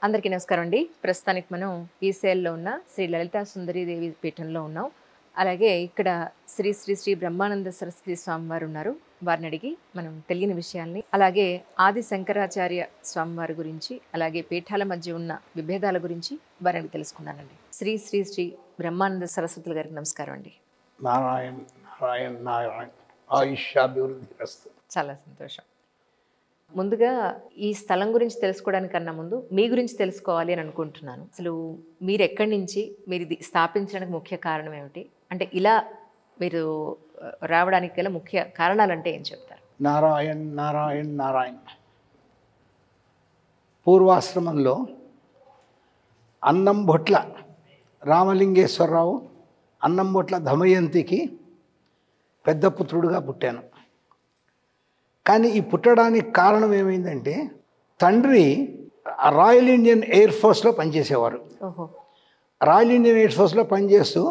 అందరికీ నమస్కారం అండి. ప్రస్తుతానికి మనం ఈసేల్లో ఉన్న శ్రీ లలితా సుందరీదేవి పీఠంలో ఉన్నాం. అలాగే ఇక్కడ శ్రీ శ్రీ శ్రీ బ్రహ్మానంద సరస్వతి స్వామివారు ఉన్నారు. వారిని అడిగి మనం తెలియని విషయాల్ని, అలాగే ఆది శంకరాచార్య స్వామివారి గురించి, అలాగే పీఠాల మధ్య ఉన్న విభేదాల గురించి వారిని తెలుసుకున్నానండి. శ్రీ శ్రీ శ్రీ బ్రహ్మానంద సరస్వతులు గారికి నమస్కారం అండి. నారాయణ నారాయణ నారాయణ ఆయుష్యాభివృద్ధి వస్తు. చాలా సంతోషం. ముందుగా ఈ స్థలం గురించి తెలుసుకోవడానికన్నా ముందు మీ గురించి తెలుసుకోవాలి అని అనుకుంటున్నాను. అసలు మీరు ఎక్కడి నుంచి, మీరు ఇది స్థాపించడానికి ముఖ్య కారణం ఏమిటి, అంటే ఇలా మీరు రావడానికి గల ముఖ్య కారణాలు అంటే ఏం చెప్తారు? నారాయణ నారాయణ నారాయణ. పూర్వాశ్రమంలో అన్నంబొట్ల రామలింగేశ్వరరావు, అన్నంబొట్ల దమయంతికి పెద్ద పుత్రుడుగా పుట్టాను. కానీ ఈ పుట్టడానికి కారణం ఏమైందంటే, తండ్రి రాయల్ ఇండియన్ ఎయిర్ ఫోర్స్లో పనిచేసేవారు. ఓహో. రాయల్ ఇండియన్ ఎయిర్ ఫోర్స్లో పనిచేస్తూ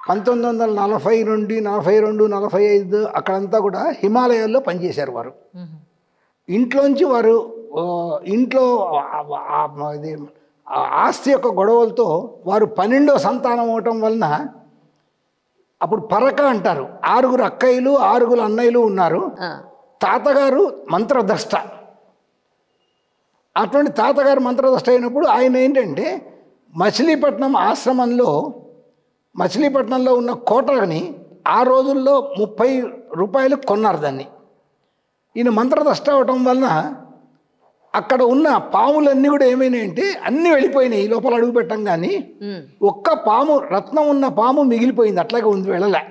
1940 నుండి 42, 45 అక్కడంతా కూడా హిమాలయాల్లో పనిచేశారు వారు. ఇంట్లోంచి వారు ఇంట్లో ఇది ఆస్తి యొక్క గొడవలతో వారు 12వ సంతానం అవటం వలన, అప్పుడు పరక అంటారు, 6 అక్కయ్యలు 6 అన్నయ్యలు ఉన్నారు. తాతగారు మంత్రదష్ట. అటువంటి తాతగారు మంత్రదష్ట అయినప్పుడు ఆయన ఏంటంటే మచిలీపట్నం ఆశ్రమంలో, మచిలీపట్నంలో ఉన్న కోటని ఆ రోజుల్లో 30 రూపాయలకు కొన్నారు దాన్ని. ఈయన మంత్రదష్ట అవటం వలన అక్కడ ఉన్న పాములన్నీ కూడా ఏమైనాయంటే అన్నీ వెళ్ళిపోయినాయి. లోపల అడుగు పెట్టం కానీ ఒక్క పాము, రత్నం ఉన్న పాము మిగిలిపోయింది, అట్లాగే ఉంది, వెళ్ళలే.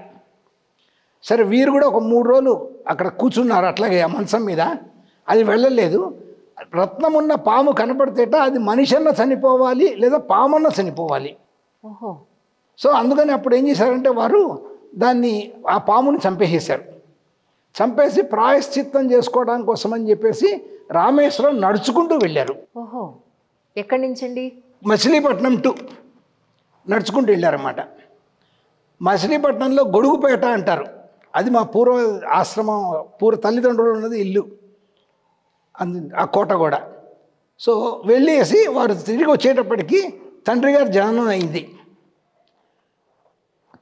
సరే, వీరు కూడా ఒక 3 రోజులు అక్కడ కూర్చున్నారు అట్లాగే ఆ మంచం మీద. అది వెళ్ళలేదు. రత్నం ఉన్న పాము కనపడితేట అది మనిషన్న చనిపోవాలి లేదా పామన్న చనిపోవాలి. ఓహో. సో అందుకని అప్పుడు ఏం చేశారంటే వారు దాన్ని, ఆ పాముని చంపేసేశారు. చంపేసి ప్రాయశ్చిత్తం చేసుకోవడానికి కోసమని చెప్పేసి రామేశ్వరం నడుచుకుంటూ వెళ్ళారు. ఓహో. ఎక్కడి నుంచండి? మచిలీపట్నం టు నడుచుకుంటూ వెళ్ళారన్నమాట. మచిలీపట్నంలో గొడుగుపేట అంటారు, అది మా పూర్వ ఆశ్రమం, తల్లిదండ్రులు ఉన్నది ఇల్లు, ఆ కోట కూడా. సో వెళ్ళేసి వారు తిరిగి వచ్చేటప్పటికి తండ్రి గారు జననం అయింది.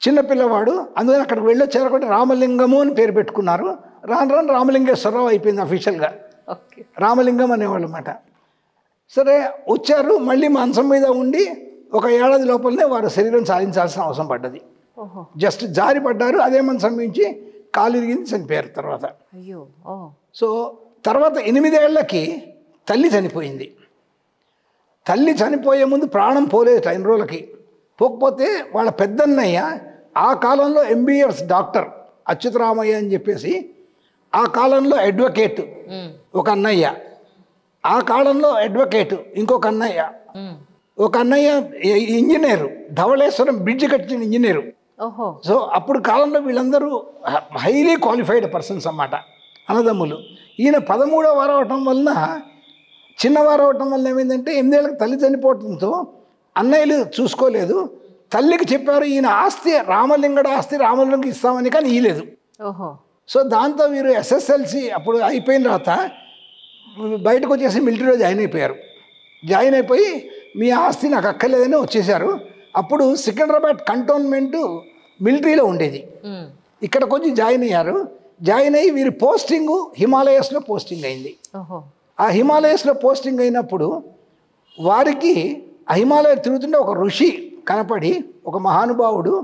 చిన్నపిల్లవాడు, అందుకని అక్కడికి వెళ్ళొచ్చారు కాబట్టి రామలింగము అని పేరు పెట్టుకున్నారు. రాను రాను రామలింగేశ్వరరావు అయిపోయింది అఫీషియల్గా. రామలింగం అనేవాళ్ళు అన్నమాట. సరే వచ్చారు, మళ్ళీ మంచం మీద ఉండి 1 ఏడాది లోపలనే వారు శరీరం సాధించాల్సిన అవసరం పడ్డది. జస్ట్ జారి పడ్డారు, అదే మంచం నుంచి కాలు ఇరిగింది, చనిపోయారు తర్వాత. అయ్యో. సో తర్వాత 8 ఏళ్లకి తల్లి చనిపోయింది. తల్లి చనిపోయే ముందు ప్రాణం పోలేదు 2 రోజులకి. పోకపోతే వాళ్ళ పెద్దన్నయ్య ఆ కాలంలో MBBS డాక్టర్ అచ్యుతరామయ్య అని చెప్పేసి, ఆ కాలంలో అడ్వకేట్ ఒక అన్నయ్య, ఆ కాలంలో అడ్వకేట్ ఇంకొక అన్నయ్య, ఒక అన్నయ్య ఇంజనీరు, ధవళేశ్వరం బ్రిడ్జ్ కట్టిన ఇంజనీరు. సో అప్పుడు కాలంలో వీళ్ళందరూ హైలీ క్వాలిఫైడ్ పర్సన్స్ అన్నమాట, అన్నదమ్ములు. ఈయన 13వ వారం అవటం వలన, చిన్నవారు అవటం వల్ల ఏమైందంటే 8 ఏళ్ళకి తల్లి చనిపోవడంతో అన్నయ్యలు చూసుకోలేదు. తల్లికి చెప్పారు ఈయన ఆస్తి రామలింగడు ఆస్తి రామలింగకి ఇస్తామని, కానీ ఇయ్యలేదు. సో దాంతో వీరు SSLC అప్పుడు అయిపోయిన తర్వాత బయటకు వచ్చేసి మిలిటరీలో జాయిన్ అయిపోయారు. జాయిన్ అయిపోయి మీ ఆస్తి నాకు అక్కర్లేదని వచ్చేసారు. అప్పుడు సికింద్రాబాద్ కంటోన్మెంటు మిలిటరీలో ఉండేది. ఇక్కడికి వచ్చి జాయిన్ అయ్యారు. జాయిన్ అయ్యి వీరి పోస్టింగు హిమాలయస్లో పోస్టింగ్ అయింది. ఆ హిమాలయస్లో పోస్టింగ్ అయినప్పుడు వారికి ఆ హిమాలయ తిరుగుతుంటే ఒక ఋషి కనపడి, ఒక మహానుభావుడు,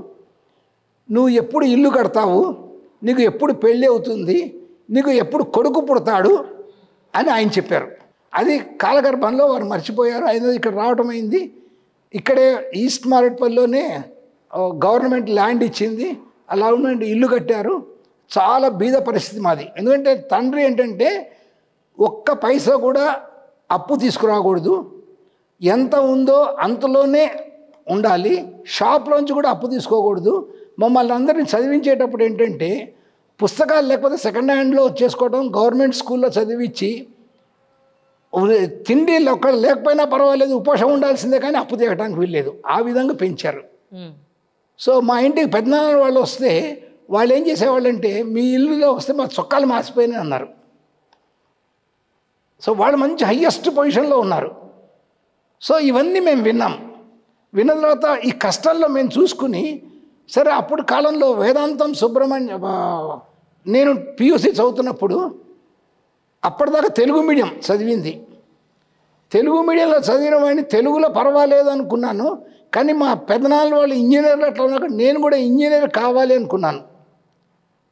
నువ్వు ఎప్పుడు ఇల్లు కడతావు, నీకు ఎప్పుడు పెళ్ళి అవుతుంది, నీకు ఎప్పుడు కొడుకు పుడతాడు అని ఆయన చెప్పారు. అది కాలగర్భంలో వారు మర్చిపోయారు. అయినది ఇక్కడ రావటం అయింది. ఇక్కడే ఈస్ట్ మారేట్పల్లిలోనే గవర్నమెంట్ ల్యాండ్ ఇచ్చింది, ఆ గవర్నమెంట్ ఇల్లు కట్టారు. చాలా బీద పరిస్థితి మాది. ఎందుకంటే తండ్రి ఏంటంటే ఒక్క పైసా కూడా అప్పు తీసుకురాకూడదు, ఎంత ఉందో అంతలోనే ఉండాలి, షాప్లోంచి కూడా అప్పు తీసుకోకూడదు. మమ్మల్ని అందరినీ చదివించేటప్పుడు ఏంటంటే పుస్తకాలు లేకపోతే సెకండ్ హ్యాండ్లో వచ్చేసుకోవడం, గవర్నమెంట్ స్కూల్లో చదివించి తిండి ఒక్కడ లేకపోయినా పర్వాలేదు, ఉపవాసం ఉండాల్సిందే, కానీ అప్పు తీయడానికి వీల్లేదు, ఆ విధంగా పెంచారు. సో మా ఇంటికి పెద్దనాన్న వాళ్ళు వస్తే వాళ్ళు ఏం చేసేవాళ్ళంటే, మీ ఇల్లులో వస్తే మా చొక్కాలు మాసిపోయినాయి అన్నారు. సో వాళ్ళు మంచి హయ్యెస్ట్ పొజిషన్లో ఉన్నారు. సో ఇవన్నీ మేము విన్నాం. విన్న తర్వాత ఈ కష్టాల్లో మేము చూసుకుని, సరే అప్పుడు కాలంలో వేదాంతం నేను పియూసీ చదువుతున్నప్పుడు అప్పటిదాకా తెలుగు మీడియం చదివింది. తెలుగు మీడియంలో చదివిన వాడిని తెలుగులో పర్వాలేదు అనుకున్నాను. కానీ మా పెదనాన్న వాళ్ళు ఇంజనీర్లు అట్లా ఉన్నప్పుడు నేను కూడా ఇంజనీర్ కావాలి అనుకున్నాను.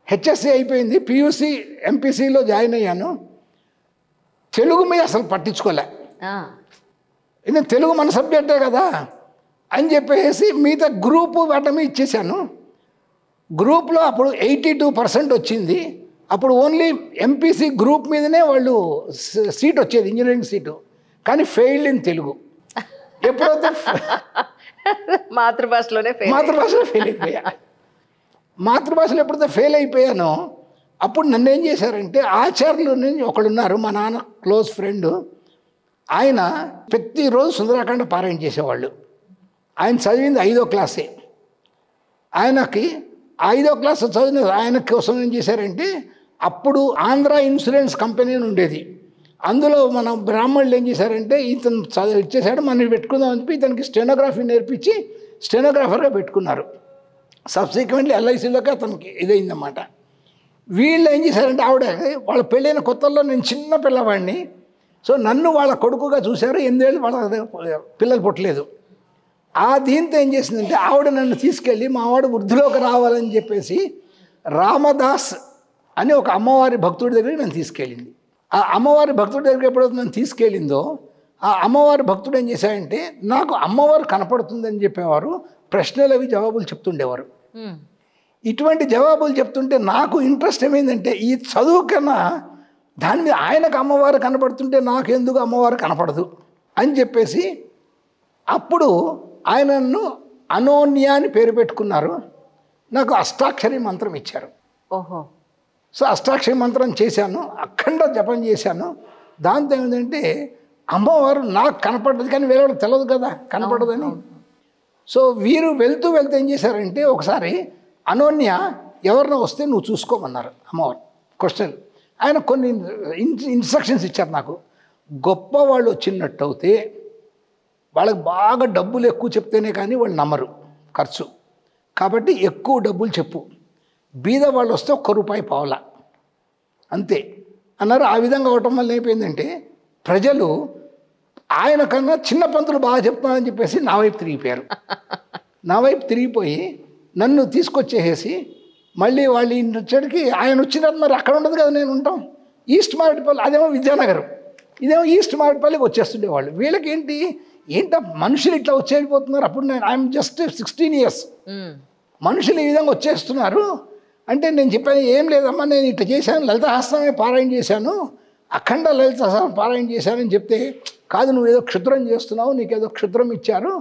హెచ్ఎస్సి అయిపోయింది, పియూసీ ఎంపీసీలో జాయిన్ అయ్యాను. తెలుగు మీద అసలు పట్టించుకోలే. ఇది తెలుగు మన సబ్జెక్టే కదా అని చెప్పేసి మిగతా గ్రూపు వాటమి ఇచ్చేసాను. గ్రూప్లో అప్పుడు 82% వచ్చింది. అప్పుడు ఓన్లీ ఎంపీసీ గ్రూప్ మీదనే వాళ్ళు సీట్ వచ్చేది, ఇంజనీరింగ్ సీటు. కానీ ఫెయిల్డ్ ఇన్ తెలుగు. ఎప్పుడైతే మాతృభాషలో ఫెయిల్ అయిపోయా. మాతృభాషలో ఎప్పుడైతే ఫెయిల్ అయిపోయానో అప్పుడు నన్ను ఏం చేశారంటే, ఆచార్యులు ఒకడున్నారు, మా నాన్న క్లోజ్ ఫ్రెండ్. ఆయన ప్రతిరోజు సుందరాకాండ పారాయణ చేసేవాళ్ళు. ఆయన చదివింది 5వ క్లాసే. ఆయనకి 5వ క్లాస్ చదివిన ఆయన కోసం ఏం చేశారంటే, అప్పుడు ఆంధ్ర ఇన్సూరెన్స్ కంపెనీ అని ఉండేది. అందులో మన బ్రాహ్మణులు ఏం చేశారంటే, ఇతను ఇచ్చేసాడు, మనం పెట్టుకుందాం అని చెప్పి ఇతనికి స్టెనోగ్రఫీ నేర్పించి స్టెనోగ్రాఫర్గా పెట్టుకున్నారు. సబ్సిక్వెంట్లీ ఎల్ఐసిలోకి అతనికి ఇదైందన్నమాట. వీళ్ళు ఏం చేశారంటే, వాళ్ళ పెళ్ళైన కొత్తల్లో నేను చిన్న పిల్లవాడిని. సో నన్ను వాళ్ళ కొడుకుగా చూశారు. 8 ఏళ్ళు వాళ్ళ పిల్లలు పుట్టలేదు. దీంతో ఏం చేసిందంటే, ఆవిడ నన్ను తీసుకెళ్ళి మా వాడు వృద్ధిలోకి రావాలని చెప్పేసి రామదాస్ అని ఒక అమ్మవారి భక్తుడి దగ్గరికి నన్ను తీసుకెళ్ళింది. ఆ అమ్మవారి భక్తుడి దగ్గరికి ఎప్పుడైతే నన్ను తీసుకెళ్ళిందో, ఆ అమ్మవారి భక్తుడు ఏం చేశాడంటే, నాకు అమ్మవారు కనపడుతుందని చెప్పేవారు, ప్రశ్నలు అవి జవాబులు చెప్తుండేవారు. ఇటువంటి జవాబులు చెప్తుంటే నాకు ఇంట్రెస్ట్ ఏమైందంటే, ఈ చదువు కన్నా దాని మీద ఆయనకు అమ్మవారు కనపడుతుంటే నాకెందుకు అమ్మవారు కనపడదు అని చెప్పేసి అప్పుడు ఆయనను అనోన్య అని పేరు పెట్టుకున్నారు. నాకు అష్టాక్షరి మంత్రం ఇచ్చారు. సో అష్టాక్షరి మంత్రం చేశాను, అఖండ జపం చేశాను. దాంతో ఏమిటంటే, అమ్మవారు నాకు కనపడదు కానీ వేరే వాళ్ళకి తెలియదు కదా కనపడదని. సో వీరు వెళ్తూ ఏం చేశారంటే, ఒకసారి అనోన్య ఎవరినో వస్తే నువ్వు చూసుకోమన్నారు అమ్మవారు. క్వశ్చన్ ఆయన కొన్ని ఇన్స్ట్రక్షన్స్ ఇచ్చారు నాకు. గొప్ప వాళ్ళు వచ్చినట్టు అయితే వాళ్ళకి బాగా డబ్బులు ఎక్కువ చెప్తేనే కానీ వాళ్ళు నమ్మరు ఖర్చు. కాబట్టి ఎక్కువ డబ్బులు చెప్పు. బీద వాళ్ళు వస్తే ₹1 పావలా అంతే అన్నారు. ఆ విధంగా అవటం వల్ల ఏమైపోయిందంటే, ప్రజలు ఆయన కన్నా చిన్న పంతులు బాగా చెప్తున్నారని చెప్పేసి నా వైపు తిరిగిపోయారు. నా వైపు తిరిగిపోయి నన్ను తీసుకొచ్చేసి మళ్ళీ వాళ్ళు వచ్చేటికి ఆయన వచ్చినారు. మరి అక్కడ ఉండదు కదా, నేను ఉంటాం ఈస్ట్ మామిడిపల్లి, అదేమో విద్యానగరం, ఇదేమో ఈస్ట్ మామిడిపల్లికి వచ్చేస్తుండేవాళ్ళు. వీళ్ళకి ఏంటో మనుషులు ఇట్లా వచ్చేపోతున్నారు. అప్పుడు ఐఎమ్ జస్ట్ 16 years. మనుషులు ఈ విధంగా వచ్చేస్తున్నారు అంటే నేను చెప్పాను, ఏం లేదమ్మా, నేను ఇట్లా చేశాను, లలితాసహస్రనామే పారాయణ చేశాను, అఖండ లలితాసహస్రనామం పారాయణ చేశానని చెప్తే, కాదు నువ్వు ఏదో క్షుద్రం చేస్తున్నావు, నీకేదో క్షుద్రం ఇచ్చారు,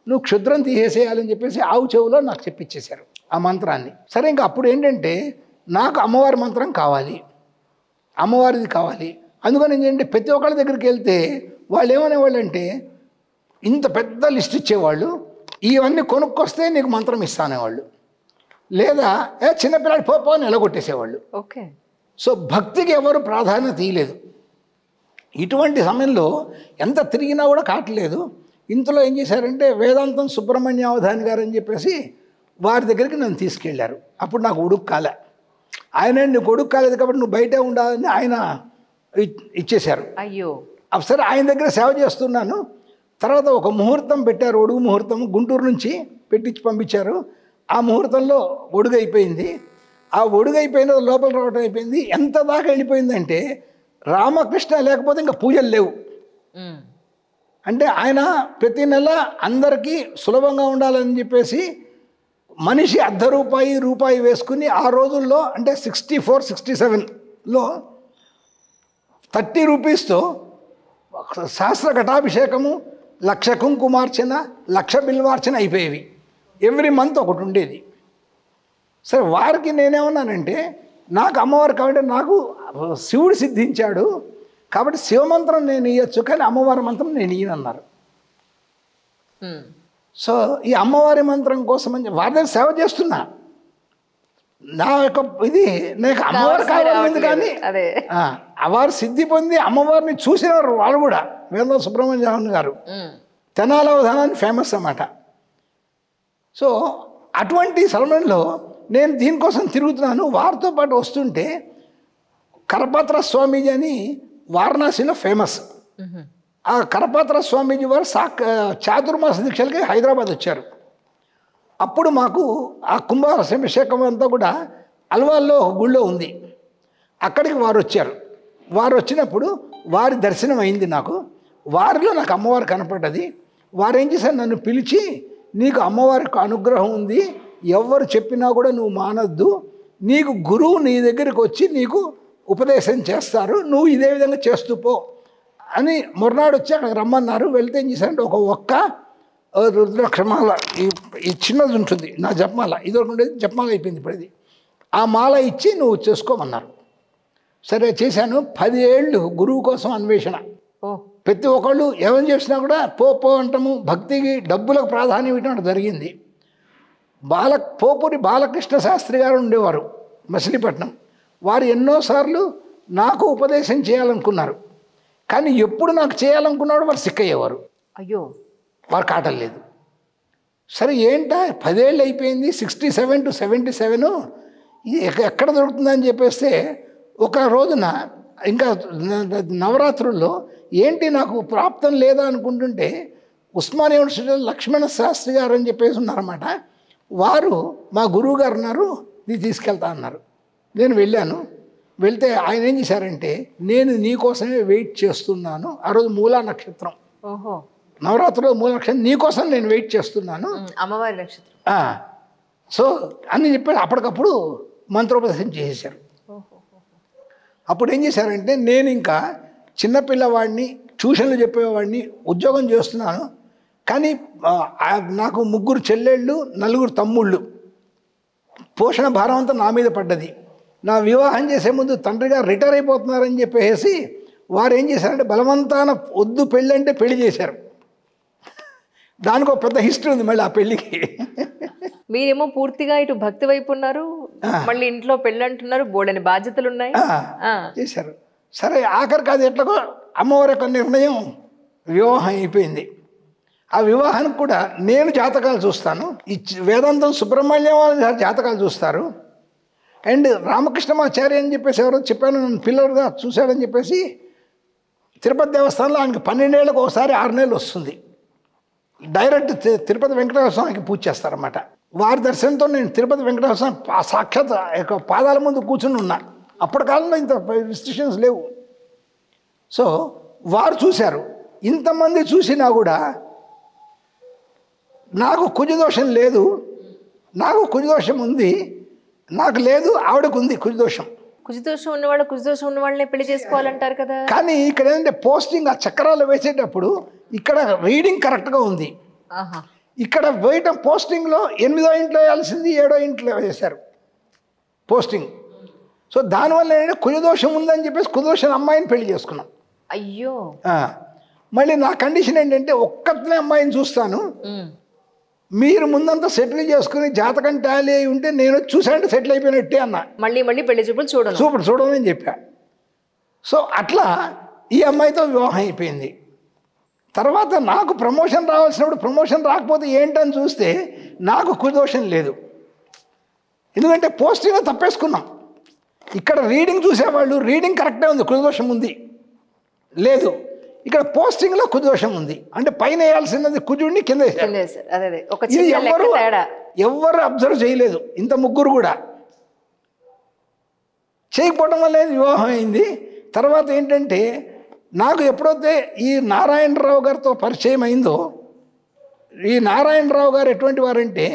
నువ్వు క్షుద్రం తీసేసేయాలని చెప్పేసి ఆవు చెవులో నాకు చెప్పించేశారు ఆ మంత్రాన్ని. సరే ఇంకా అప్పుడు ఏంటంటే, నాకు అమ్మవారి మంత్రం కావాలి, అమ్మవారిది కావాలి. అందుకని ఏంటంటే, ప్రతి ఒక్కళ్ళ దగ్గరికి వెళ్తే వాళ్ళు ఏమనేవాళ్ళు అంటే, ఇంత పెద్ద లిస్ట్ ఇచ్చేవాళ్ళు, ఇవన్నీ కొనుక్కొస్తే నీకు మంత్రం ఇస్తానేవాళ్ళు, లేదా చిన్నపిల్లాడి పోపో అని ఎలగొట్టేసేవాళ్ళు. ఓకే. సో భక్తికి ఎవరు ప్రాధాన్యత ఇవ్వలేదు. ఇటువంటి సమయంలో ఎంత తిరిగినా కూడా కావట్లేదు. ఇంతలో ఏం చేశారంటే, వేదాంతం సుబ్రహ్మణ్యావధాని గారు అని చెప్పేసి వారి దగ్గరికి నన్ను తీసుకెళ్ళారు. అప్పుడు నాకు ఉడుకు కాలే. ఆయన నీకు ఉడుకు కాలేదు కాబట్టి నువ్వు బయటే ఉండాలని ఆయన ఇచ్చేశారు. అయ్యో. సరే ఆయన దగ్గర సేవ చేస్తున్నాను. తర్వాత ఒక ముహూర్తం పెట్టారు, ఒడుగు ముహూర్తం, గుంటూరు నుంచి పెట్టించి పంపించారు. ఆ ముహూర్తంలో ఒడుగు అయిపోయింది. ఆ ఒడుగు అయిపోయిన లోపల రావటం అయిపోయింది. ఎంత దాకా వెళ్ళిపోయిందంటే, రామకృష్ణ లేకపోతే ఇంకా పూజలు లేవు. అంటే ఆయన ప్రతి నెల అందరికీ సులభంగా ఉండాలని చెప్పేసి మనిషి ₹1 వేసుకుని ఆ రోజుల్లో అంటే 64, 67లో ₹30తో సహస్ర ఘటాభిషేకము, 1,00,000 కుంకుమార్చన, 1,00,000 బిల్వార్చన అయిపోయేవి. ఎవ్రీ మంత్ ఒకటి ఉండేది. సరే వారికి నేనేమన్నానంటే, నాకు అమ్మవారు కాబట్టి నాకు శివుడు సిద్ధించాడు కాబట్టి శివమంత్రం నేను ఇవ్వచ్చు, కానీ అమ్మవారి మంత్రం నేను ఇయ్యనన్నారు. సో ఈ అమ్మవారి మంత్రం కోసం అని వారి దగ్గర సేవ చేస్తున్నా. నా యొక్క ఇది నాకు అమ్మవారు కావాలి కానీ వారు సిద్ధి పొంది అమ్మవారిని చూసినారు వాళ్ళు కూడా. వేద సుబ్రహ్మణ్యం గారు తెనాలవధానాన్ని ఫేమస్ అన్నమాట. సో అటువంటి సమయంలో నేను దీనికోసం తిరుగుతున్నాను. వారితో పాటు వస్తుంటే కరపాత్ర స్వామీజీ అని వారణాసిలో ఫేమస్. ఆ కరపాత్ర స్వామీజీ వారు చాతుర్మాస దీక్షలకి హైదరాబాద్ వచ్చారు. అప్పుడు మాకు ఆ కుంభాభిషేకం అంతా కూడా అల్వాల్లో ఒక గుళ్ళో ఉంది. అక్కడికి వారు వచ్చారు. వారు వచ్చినప్పుడు వారి దర్శనం అయింది నాకు. వారిలో నాకు అమ్మవారు కనపడ్డది. వారు ఏం చేశారు, నన్ను పిలిచి నీకు అమ్మవారికి అనుగ్రహం ఉంది, ఎవరు చెప్పినా కూడా నువ్వు మానద్దు, నీకు గురువు నీ దగ్గరికి వచ్చి నీకు ఉపదేశం చేస్తారు, నువ్వు ఇదే విధంగా చేస్తూ పో అని మొరనాడు వచ్చి అక్కడికి రమ్మన్నారు. వెళ్తే ఏం చేశారంటే ఒక్క రుద్రాక్షమాల ఈ చిన్నది ఉంటుంది నా జపమాల, ఇది ఒకటి ఉండేది, జపమాల అయిపోయింది ఇప్పుడు ఇది. ఆ మాల ఇచ్చి నువ్వు చేసుకోమన్నారు. సరే చేశాను. 10 ఏళ్ళు గురువు కోసం అన్వేషణ. ప్రతి ఒక్కళ్ళు ఏమని చేసినా కూడా పో అంటాము. భక్తికి డబ్బులకు ప్రాధాన్యం ఇవ్వడం జరిగింది. పోపురి బాలకృష్ణ శాస్త్రి గారు ఉండేవారు మచిలీపట్నం. వారు ఎన్నోసార్లు నాకు ఉపదేశం చేయాలనుకున్నారు. కానీ ఎప్పుడు నాకు చేయాలనుకున్నాడు వారు సిక్కయ్యేవారు. అయ్యో, వారు కాటలేదు. సరే ఏంటా 10 ఏళ్ళు అయిపోయింది, 67 to 77 ఇది ఎక్కడ దొరుకుతుందని చెప్పేస్తే ఒక రోజున ఇంకా నవరాత్రుల్లో ఏంటి నాకు ప్రాప్తం లేదా అనుకుంటుంటే ఉస్మానియా యూనివర్సిటీలో లక్ష్మణ శాస్త్రి గారు అని చెప్పేసి ఉన్నారన్నమాట. వారు మా గురువు గారు ఉన్నారు, ఇది తీసుకెళ్తా అన్నారు. నేను వెళ్ళాను. వెళ్తే ఆయన ఏం చేశారంటే, నేను నీకోసమే వెయిట్ చేస్తున్నాను. ఆ రోజు మూలా నక్షత్రం, నవరాత్రిలో మూల నక్షత్రం, నీకోసం నేను వెయిట్ చేస్తున్నాను, అమ్మవారి నక్షత్రం. సో అని చెప్పి అప్పటికప్పుడు మంత్రోపదేశం చేసేసారు. అప్పుడు ఏం చేశారంటే, నేను ఇంకా చిన్నపిల్లవాడిని, ట్యూషన్లు చెప్పేవాడిని, ఉద్యోగం చేస్తున్నాను. కానీ నాకు 3 చెల్లెళ్ళు 4 తమ్ముళ్ళు, పోషణ భారం అంతా నా మీద పడ్డది. నా వివాహం చేసే ముందు తండ్రి గారు రిటైర్ అయిపోతున్నారని చెప్పేసి వారు ఏం చేశారంటే బలవంతాన వద్దు పెళ్ళి అంటే పెళ్లి చేశారు. దానికి ఒక పెద్ద హిస్టరీ ఉంది మళ్ళీ ఆ పెళ్ళికి. మీరేమో పూర్తిగా ఇటు భక్తి వైపు ఉన్నారు, మళ్ళీ ఇంట్లో పెళ్ళి అంటున్నారు, బోడని బాధ్యతలు ఉన్నాయి చేశారు. సరే ఆఖరికి అది ఎట్లాగో అమ్మవారి యొక్క నిర్ణయం, వివాహం అయిపోయింది. ఆ వివాహానికి కూడా నేను జాతకాలు చూస్తాను, ఈ వేదాంతం సుబ్రహ్మణ్యం వాళ్ళ జాతకాలు చూస్తారు. అండ్ రామకృష్ణమాచార్య అని చెప్పేసి ఎవరో చెప్పాను, నన్ను పిల్లలుగా చూశాడని చెప్పేసి తిరుపతి దేవస్థానంలో ఆయనకి 12 ఏళ్ళకు ఒకసారి 6 నెలలు వస్తుంది. డైరెక్ట్ తిరుపతి వెంకటేశ్వర స్వామికి పూజ చేస్తారన్నమాట. వారి దర్శనంతో నేను తిరుపతి వెంకటేశ్వర స్వామి సాక్షాత్ యొక్క పాదాల ముందు కూర్చుని ఉన్నా. అప్పటి కాలంలో ఇంత రిస్ట్రిక్షన్స్ లేవు. సో వారు చూశారు. ఇంతమంది చూసినా కూడా నాకు కుజదోషం లేదు, నాకు కుజదోషం ఉంది, నాకు లేదు, ఆవిడకు ఉంది కుజదోషం. కుజదోషం ఉన్నవాళ్ళు కుజదోషం ఉన్న వాళ్ళని పెళ్లి చేసుకోవాలంటారు కదా. కానీ ఇక్కడ ఏంటంటే పోస్టింగ్ ఆ చక్రాలు వేసేటప్పుడు ఇక్కడ రీడింగ్ కరెక్ట్గా ఉంది. ఇక్కడ వేయటం పోస్టింగ్లో 8వ ఇంట్లో వేయాల్సింది 7వ ఇంట్లో వేశారు పోస్టింగ్. సో దానివల్ల ఏంటంటే కుజదోషం ఉందని చెప్పేసి కుజదోషం అమ్మాయిని పెళ్లి చేసుకున్నాం. అయ్యో. మళ్ళీ నా కండిషన్ ఏంటంటే ఒక్కనే అమ్మాయిని చూస్తాను, మీరు ముందంతా సెటిల్ చేసుకుని జాతకం టాలీ అయి ఉంటే నేను చూసానంటే సెటిల్ అయిపోయినట్టే అన్న. మళ్ళీ పెళ్లి చూపులు చూడమని చెప్పా. సో అట్లా ఈ అమ్మాయితో వివాహం అయిపోయింది. తర్వాత నాకు ప్రమోషన్ రావాల్సినప్పుడు ప్రమోషన్ రాకపోతే ఏంటని చూస్తే నాకు కుదోషం లేదు, ఎందుకంటే పోస్టింగ్లో తప్పేసుకున్నాం. ఇక్కడ రీడింగ్ చూసేవాళ్ళు రీడింగ్ కరెక్టే ఉంది, కుదోషం ఉంది లేదు. ఇక్కడ పోస్టింగ్లో కుదోషం ఉంది అంటే పైన వేయాల్సినది కుజుడిని కింద ఎవరు అబ్జర్వ్ చేయలేదు. ఇంత ముగ్గురు కూడా చేయకపోవడం వల్ల వివాహం అయింది. తర్వాత ఏంటంటే నాకు ఎప్పుడైతే ఈ నారాయణరావు గారితో పరిచయం అయిందో, ఈ నారాయణరావు గారు ఎటువంటి వారంటే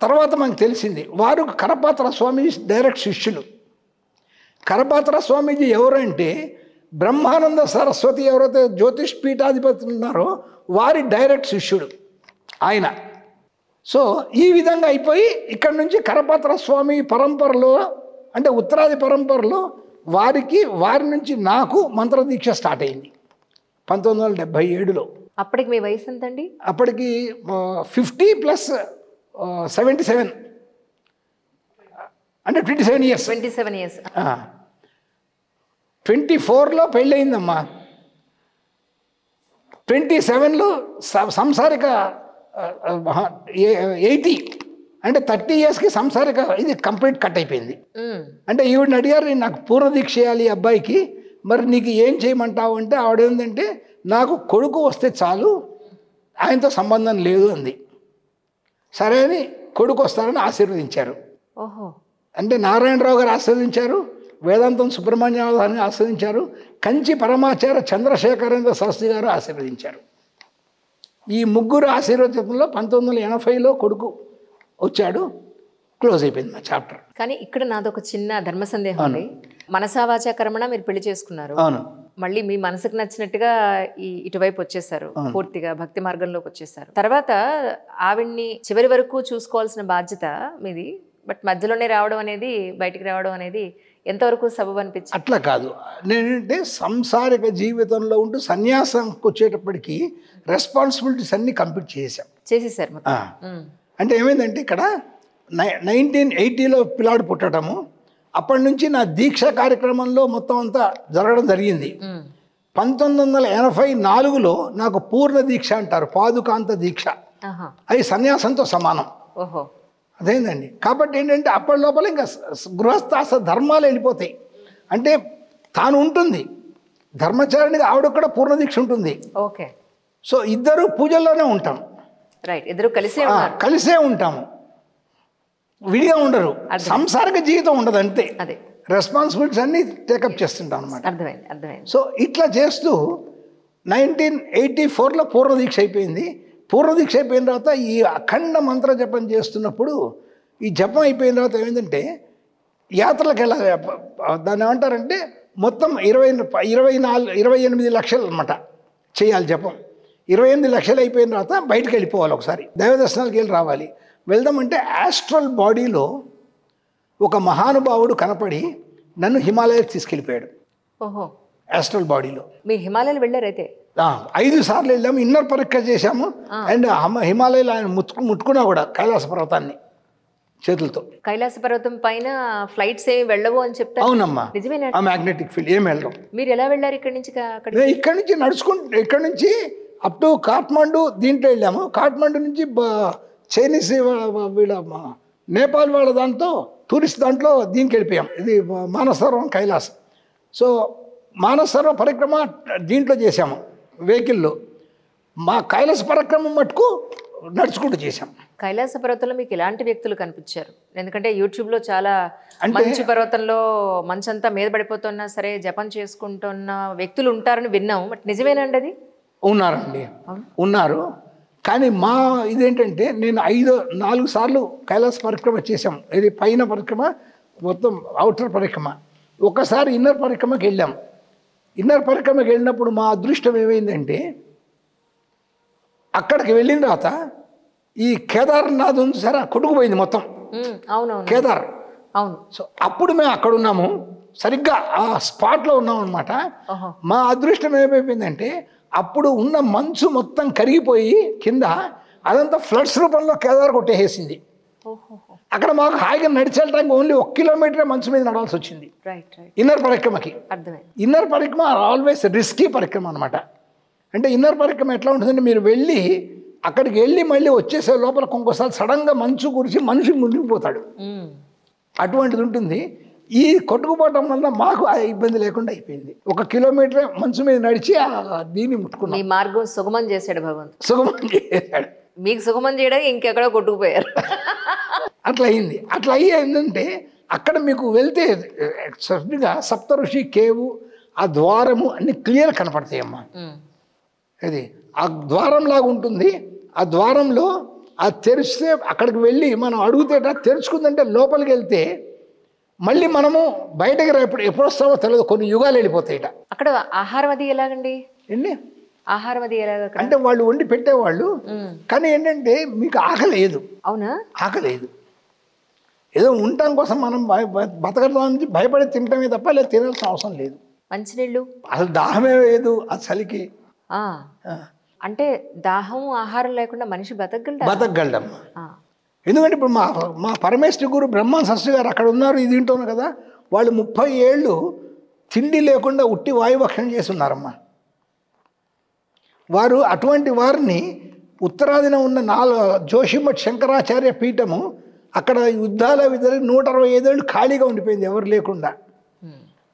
తర్వాత మనకు తెలిసింది వారు కరపాత్ర స్వామీజీ డైరెక్ట్ శిష్యులు. కరపాత్ర స్వామీజీ ఎవరంటే బ్రహ్మానంద సరస్వతి ఎవరైతే జ్యోతిష్ పీఠాధిపతులు ఉన్నారో వారి డైరెక్ట్ శిష్యుడు ఆయన. సో ఈ విధంగా అయిపోయి ఇక్కడ నుంచి కరపాత్ర స్వామి పరంపరలో అంటే ఉత్తరాది పరంపరలో వారి నుంచి నాకు మంత్రదీక్ష స్టార్ట్ అయింది 1977లో. అప్పటికి మీ వయసు ఎంతండి? అప్పటికి 50 + 77 అంటే 27 years. 27 years. 24లో పెళ్ళయిందమ్మా. 27లో సంసారిక 80 అంటే 30 ఇయర్స్కి సంసారిక ఇది కంప్లీట్ కట్ అయిపోయింది. అంటే ఈవిడిని అడిగారు, నాకు పూర్ణ దీక్ష చేయాలి అబ్బాయికి, మరి నీకు ఏం చేయమంటావు అంటే ఆవిడేంటంటే నాకు కొడుకు వస్తే చాలు, ఆయనతో సంబంధం లేదు అంది. సరే అని కొడుకు వస్తారని ఆశీర్వదించారు. ఓహో. అంటే నారాయణరావు గారు ఆశీర్వదించారు, వేదాంతం సుబ్రహ్మణ్యాన్ని ఆశీర్వదించారు, కంచి పరమాచార్య చంద్రశేఖరేంద్ర శాస్త్రి గారు ఆశీర్వదించారు. ఈ ముగ్గురు ఆశీర్వచనంలో 1980లో కొడుకు వచ్చాడు. క్లోజ్ అయిపోయింది మా చాప్టర్. కానీ ఇక్కడ నాదొక చిన్న ధర్మ సందేహం ఉంది. మనసావాచ కర్మణ మీరు పెళ్లి చేసుకున్నారు, అవును, మళ్ళీ మీ మనసుకు నచ్చినట్టుగా ఇటువైపు వచ్చేసారు, పూర్తిగా భక్తి మార్గంలోకి వచ్చేసారు. తర్వాత ఆవిడ్ని చివరి వరకు చూసుకోవాల్సిన బాధ్యత మీది, బట్ మధ్యలోనే రావడం అనేది, బయటికి రావడం అనేది ఎంతవరకు సబబు అనిపించింది? అట్లా కాదు, నేనంటే సంసారిక జీవితంలో ఉంటూ సన్యాసంకి వచ్చేటప్పటికి రెస్పాన్సిబిలిటీస్ అన్నీ కంప్లీట్ చేసేసారు మొత్తం. అంటే ఏమైందంటే ఇక్కడ 1980లో పిల్లాడు పుట్టడము, అప్పటి నుంచి నా దీక్ష కార్యక్రమంలో మొత్తం అంతా జరగడం జరిగింది. 1984లో నాకు పూర్ణ దీక్ష అంటారు, పాదుకాంత దీక్ష, అది సన్యాసంతో సమానం. ఓహో. అదేందండి. కాబట్టి ఏంటంటే అప్పటి లోపల ఇంకా గృహస్థాస ధర్మాలు వెళ్ళిపోతాయి. అంటే తాను ఉంటుంది ధర్మచారిణిగా, ఆవిడ కూడా పూర్ణ దీక్ష ఉంటుంది. ఓకే. సో ఇద్దరు పూజల్లోనే ఉంటాం. రైట్. ఇద్దరు కలిసే ఉంటాము, విడిగా ఉండరు. సంసారిక జీవితం ఉండదు, అంతే. అదే రెస్పాన్సిబిలిటీస్ అన్నీ టేకప్ చేస్తుంటాం అనమాట. అర్థమైంది. సో ఇట్లా చేస్తూ 1984లో పూర్ణ దీక్ష అయిపోయింది. పూర్ణ దీక్ష అయిపోయిన తర్వాత ఈ అఖండ మంత్ర జపం చేస్తున్నప్పుడు, ఈ జపం అయిపోయిన తర్వాత ఏమైందంటే యాత్రలకు వెళ్ళాలి. దాన్ని ఏమంటారంటే మొత్తం 28 లక్షలు అనమాట చేయాలి జపం. 28 లక్షలు అయిపోయిన తర్వాత బయటకు వెళ్ళిపోవాలి, ఒకసారి దైవ దర్శనాలకు వెళ్ళి రావాలి. వెళ్దామంటే ఆస్ట్రల్ బాడీలో ఒక మహానుభావుడు కనపడి నన్ను హిమాలయాకి తీసుకెళ్ళిపోయాడు. ఓహో. ఆస్ట్రల్ బాడీలో. మీరు హిమాలయాలు వెళ్ళారైతే? 5 సార్లు వెళ్ళాము, ఇన్నర్ పరీక్ష చేశాము. అండ్ హిమాలయాలు ఆయన ముట్టుకున్నా కూడా కైలాస పర్వతాన్ని చేతులతో. కైలాస పర్వతం పైన ఫ్లైట్స్ ఏమి వెళ్ళవు అని చెప్తారు. అవునమ్మా, నిజమేనా? ఆ మ్యాగ్నెటిక్ ఫీల్డ్ ఏం వెళ్ళడం. మీరు ఎలా వెళ్ళారు ఇక్కడి నుంచి? ఇక్కడ నుంచి నడుచుకుంటూ, ఇక్కడ నుంచి అప్ టు కాఠ్మండు దీంట్లో వెళ్ళాము. కాఠ్మండు నుంచి చైనీస్ వీళ్ళ నేపాల్ వాళ్ళ దాంతో టూరిస్ట్ దాంట్లో దీనికి వెళ్ళిపోయాం. ఇది మానసరోవరం కైలాసం. సో మానసరోవరం పరిక్రమ దీంట్లో చేసాము వెహికల్లో. మా కైలాస పరిక్రమ మటుకు నడుచుకుంటూ చేసాం. కైలాస పర్వతంలో మీకు ఎలాంటి వ్యక్తులు కనిపించారు? ఎందుకంటే యూట్యూబ్లో చాలా మంచు పర్వతంలో మంచంతా మీద పడిపోతున్నా సరే జపం చేసుకుంటున్న వ్యక్తులు ఉంటారని విన్నాము, బట్ నిజమేనండి అది? ఉన్నారండి, ఉన్నారు. కానీ మా ఇదేంటంటే నేను 4 సార్లు కైలాస పరిక్రమ చేసాం. ఇది పైన పరిక్రమ, మొత్తం అవుటర్ పరిక్రమ. ఒకసారి ఇన్నర్ పరిక్రమకి వెళ్ళాం. ఇన్నర్ పరిక్రమకి వెళ్ళినప్పుడు మా అదృష్టం ఏమైందంటే అక్కడికి వెళ్ళిన తర్వాత ఈ కేదార్నాథ్ ఉంది సరే కొట్టుకుపోయింది మొత్తం. అవునవును, కేదార్. అవును. సో అప్పుడు మేము అక్కడ ఉన్నాము, సరిగ్గా ఆ స్పాట్లో ఉన్నాం అనమాట. మా అదృష్టం ఏమైపోయిందంటే అప్పుడు ఉన్న మంచు మొత్తం కరిగిపోయి కింద అదంతా ఫ్లడ్స్ రూపంలో కేదార్ కొట్టేసేసింది. అక్కడ మాకు హాయిగా నడిచేయడానికి ఓన్లీ 1 కిలోమీటరే మంచు మీద నడవాల్సి వచ్చింది ఇన్నర్ పరిక్రమకి. ఇన్నర్ పరిక్రమ ఆల్వేస్ రిస్కీ పరిక్రమ అనమాట. అంటే ఇన్నర్ పరిక్రమ ఎట్లా ఉంటుందంటే మీరు వెళ్ళి అక్కడికి వెళ్ళి మళ్ళీ వచ్చేసే లోపల ఇంకోసారి సడన్గా మంచు కురిసి మనిషి మునిగిపోతాడు, అటువంటిది ఉంటుంది. ఈ కొట్టుకుపోవటం వల్ల మాకు ఆ ఇబ్బంది లేకుండా అయిపోయింది. 1 కిలోమీటర్ మంచు మీద నడిచి దీన్ని ముట్టుకున్నాం. మీ మార్గం సుగమం చేశాడు భగవంతుడు. సుగమం చేశాడు. మీకు సుగమం చేయడానికి ఇంకెక్కడో కొట్టుకుపోయారు. అట్లా అయింది. అట్లా ఏంటంటే అక్కడ మీకు వెళ్తే సరిగ్గా సప్త ఋషి కేవు ఆ ద్వారము అన్ని క్లియర్ కనపడతాయమ్మా. అది ఆ ద్వారం లాగా ఉంటుంది. ఆ ద్వారంలో అది తెరిస్తే అక్కడికి వెళ్ళి మనం అడుగుతేట తెరుచుకుందంటే లోపలికి వెళ్తే మళ్ళీ మనము బయటకి ఎప్పుడు వస్తామో తెలియదు, కొన్ని యుగాలు వెళ్ళిపోతాయిట. అక్కడ ఆహారం అది ఎలాగండి? ఆహారం అది ఎలాగ? అంటే వాళ్ళు వండి పెట్టేవాళ్ళు, కానీ ఏంటంటే మీకు ఆకలేదు. అవునా? ఆకలేదు. ఏదో ఉండటం కోసం మనం బతకడం నుంచి భయపడి తినటమే తప్ప లేదు, తినాల్సిన అవసరం లేదు. మంచినీళ్ళు అసలు దాహమే లేదు ఆ చలికి. అంటే దాహం ఆహారం లేకుండా మనిషి బతకగలడమ్మా. ఎందుకంటే ఇప్పుడు మా పరమేశ్వరి గురు బ్రహ్మానంద శాస్త్రి గారు అక్కడ ఉన్నారు, ఇది వింటున్నారు కదా. వాళ్ళు 30 ఏళ్ళు తిండి లేకుండా ఉట్టి వాయుభక్షణ చేసి ఉన్నారమ్మా. వారు అటువంటి వారిని ఉత్తరాదిన ఉన్న జోషిమఠ్ శంకరాచార్య పీఠము అక్కడ యుద్ధాల విధులు 165 ఏళ్ళు ఖాళీగా ఉండిపోయింది ఎవరు లేకుండా.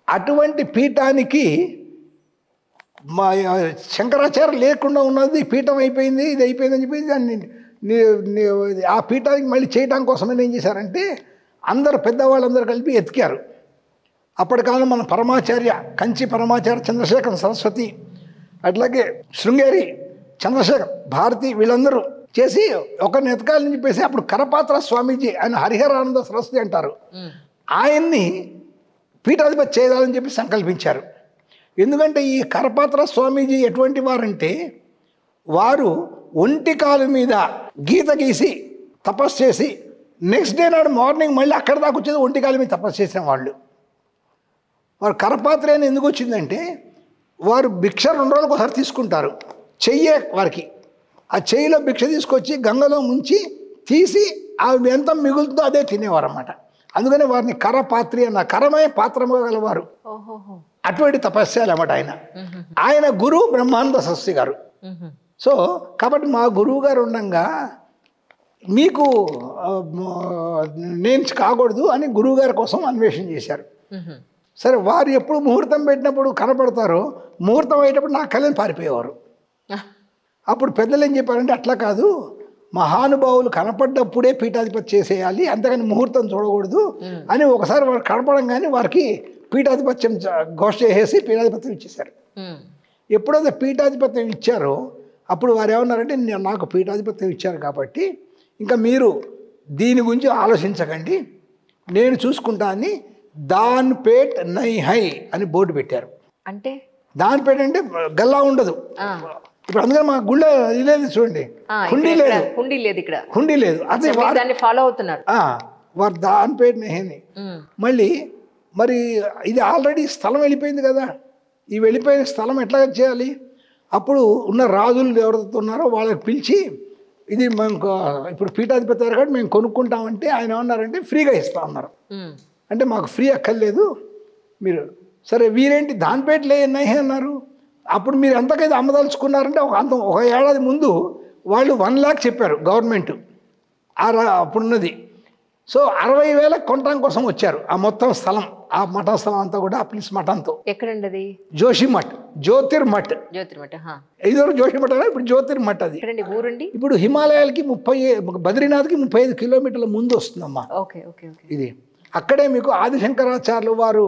అటువంటి పీఠానికి మా శంకరాచార్య లేకుండా ఉన్నది పీఠం అయిపోయింది, ఇది అయిపోయిందని చెప్పి దాన్ని ఆ పీఠానికి మళ్ళీ చేయడం కోసమని ఏం చేశారంటే అందరు పెద్దవాళ్ళందరూ కలిపి ఎతికారు. అప్పటి కాలం మన పరమాచార్య కంచి పరమాచార్య చంద్రశేఖర సరస్వతి, అట్లాగే శృంగేరి చంద్రశేఖర్ భారతి, వీళ్ళందరూ చేసి ఒకరిని ఎతకాలని చెప్పేసి అప్పుడు కరపాత్ర స్వామీజీ, ఆయన హరిహరానంద సరస్వతి అంటారు, ఆయన్ని పీఠాధిపతి చేయాలని చెప్పి సంకల్పించారు. ఎందుకంటే ఈ కరపాత్ర స్వామీజీ ఎటువంటి వారంటే వారు ఒంటి కాలు మీద గీత గీసి తపస్సు చేసి నెక్స్ట్ డే నాడు మార్నింగ్ మళ్ళీ అక్కడ దాకా వచ్చేది ఒంటి కాలు మీద తపస్సు చేసిన వాళ్ళు. వారు కరపాత్ర అని ఎందుకు వచ్చిందంటే వారు భిక్ష 2 రోజులకు ఒకసారి తీసుకుంటారు, చెయ్యే వారికి ఆ చెయ్యిలో భిక్ష తీసుకొచ్చి గంగలో ముంచి తీసి అవి ఎంత మిగులుతుందో అదే తినేవారు అన్నమాట. అందుకని వారిని కరపాత్రి అన్న, కరమే పాత్రముగా గలవారు. అటువంటి తపస్యాలు అన్నమాట ఆయన గురువు బ్రహ్మానంద సరస్వతి గారు. సో కాబట్టి మా గురువు గారు ఉండగా మీకు నేను కాకూడదు అని గురువు గారి కోసం అన్వేషణ చేశారు. సరే వారు ఎప్పుడు ముహూర్తం పెట్టినప్పుడు కనపడతారో ముహూర్తం అయ్యేటప్పుడు నా కళ్ళని పారిపోయేవారు. అప్పుడు పెద్దలు ఏం చెప్పారంటే అట్లా కాదు, మహానుభావులు కనపడ్డప్పుడే పీఠాధిపతి చేసేయాలి, అంతేగాని ముహూర్తం చూడకూడదు అని ఒకసారి వారు కనపడంగానే వారికి పీఠాధిపత్యం ఘోష చేసేసి పీఠాధిపత్యం ఇచ్చేశారు. ఎప్పుడైతే పీఠాధిపత్యం ఇచ్చారో అప్పుడు వారు ఏమన్నారంటే నాకు పీఠాధిపత్యం ఇచ్చారు కాబట్టి ఇంకా మీరు దీని గురించి ఆలోచించకండి, నేను చూసుకుంటా అని దాన్పేట్ నై హై అని బోర్డు పెట్టారు. అంటే దాన్పేట్ అంటే గల్లా ఉండదు. ఇప్పుడు అందుకని మా గుళ్ళో ఇది లేదు చూడండి, హుండీ లేదు, హుండీ లేదు. అదే దాన్ని ఫాలో అవుతున్నారు వారు దాన్పేట్ నై హైని. మళ్ళీ మరి ఇది ఆల్రెడీ స్థలం వెళ్ళిపోయింది కదా, ఈ వెళ్ళిపోయిన స్థలం ఎట్లా చేయాలి? అప్పుడు ఉన్న రాజులు ఎవరైతే ఉన్నారో వాళ్ళకి పిలిచి ఇది మేము ఇప్పుడు పీఠాధిపతి గారు కాబట్టి మేము కొనుక్కుంటామంటే ఆయన ఏమన్నారంటే ఫ్రీగా ఇస్తా ఉన్నారు. అంటే మాకు ఫ్రీ అక్కర్లేదు మీరు. సరే వీరేంటి దానిపేటలే ఉన్నాయి అన్నారు. అప్పుడు మీరు ఎంతకైతే అమ్మదలుచుకున్నారంటే ఒక ఏడాది ముందు వాళ్ళు 1 lakh చెప్పారు గవర్నమెంట్ అప్పుడున్నది. సో 60,000 కొనడం కోసం వచ్చారు ఆ మొత్తం స్థలం, ఆ మఠ స్థలం అంతా కూడా ఆ ప్లీస్ మఠంతో. ఎక్కడండి అది? జోషిమఠ్, జ్యోతిర్మఠ్. ఇదివరకు జోషిమఠ్ అనే ఇప్పుడు జ్యోతిర్మఠ్. అది ఇప్పుడు హిమాలయాలకి 30 బద్రీనాథ్కి 35 కిలోమీటర్ల ముందు వస్తుందమ్మా. ఇది అక్కడే మీకు ఆదిశంకరాచార్యులు వారు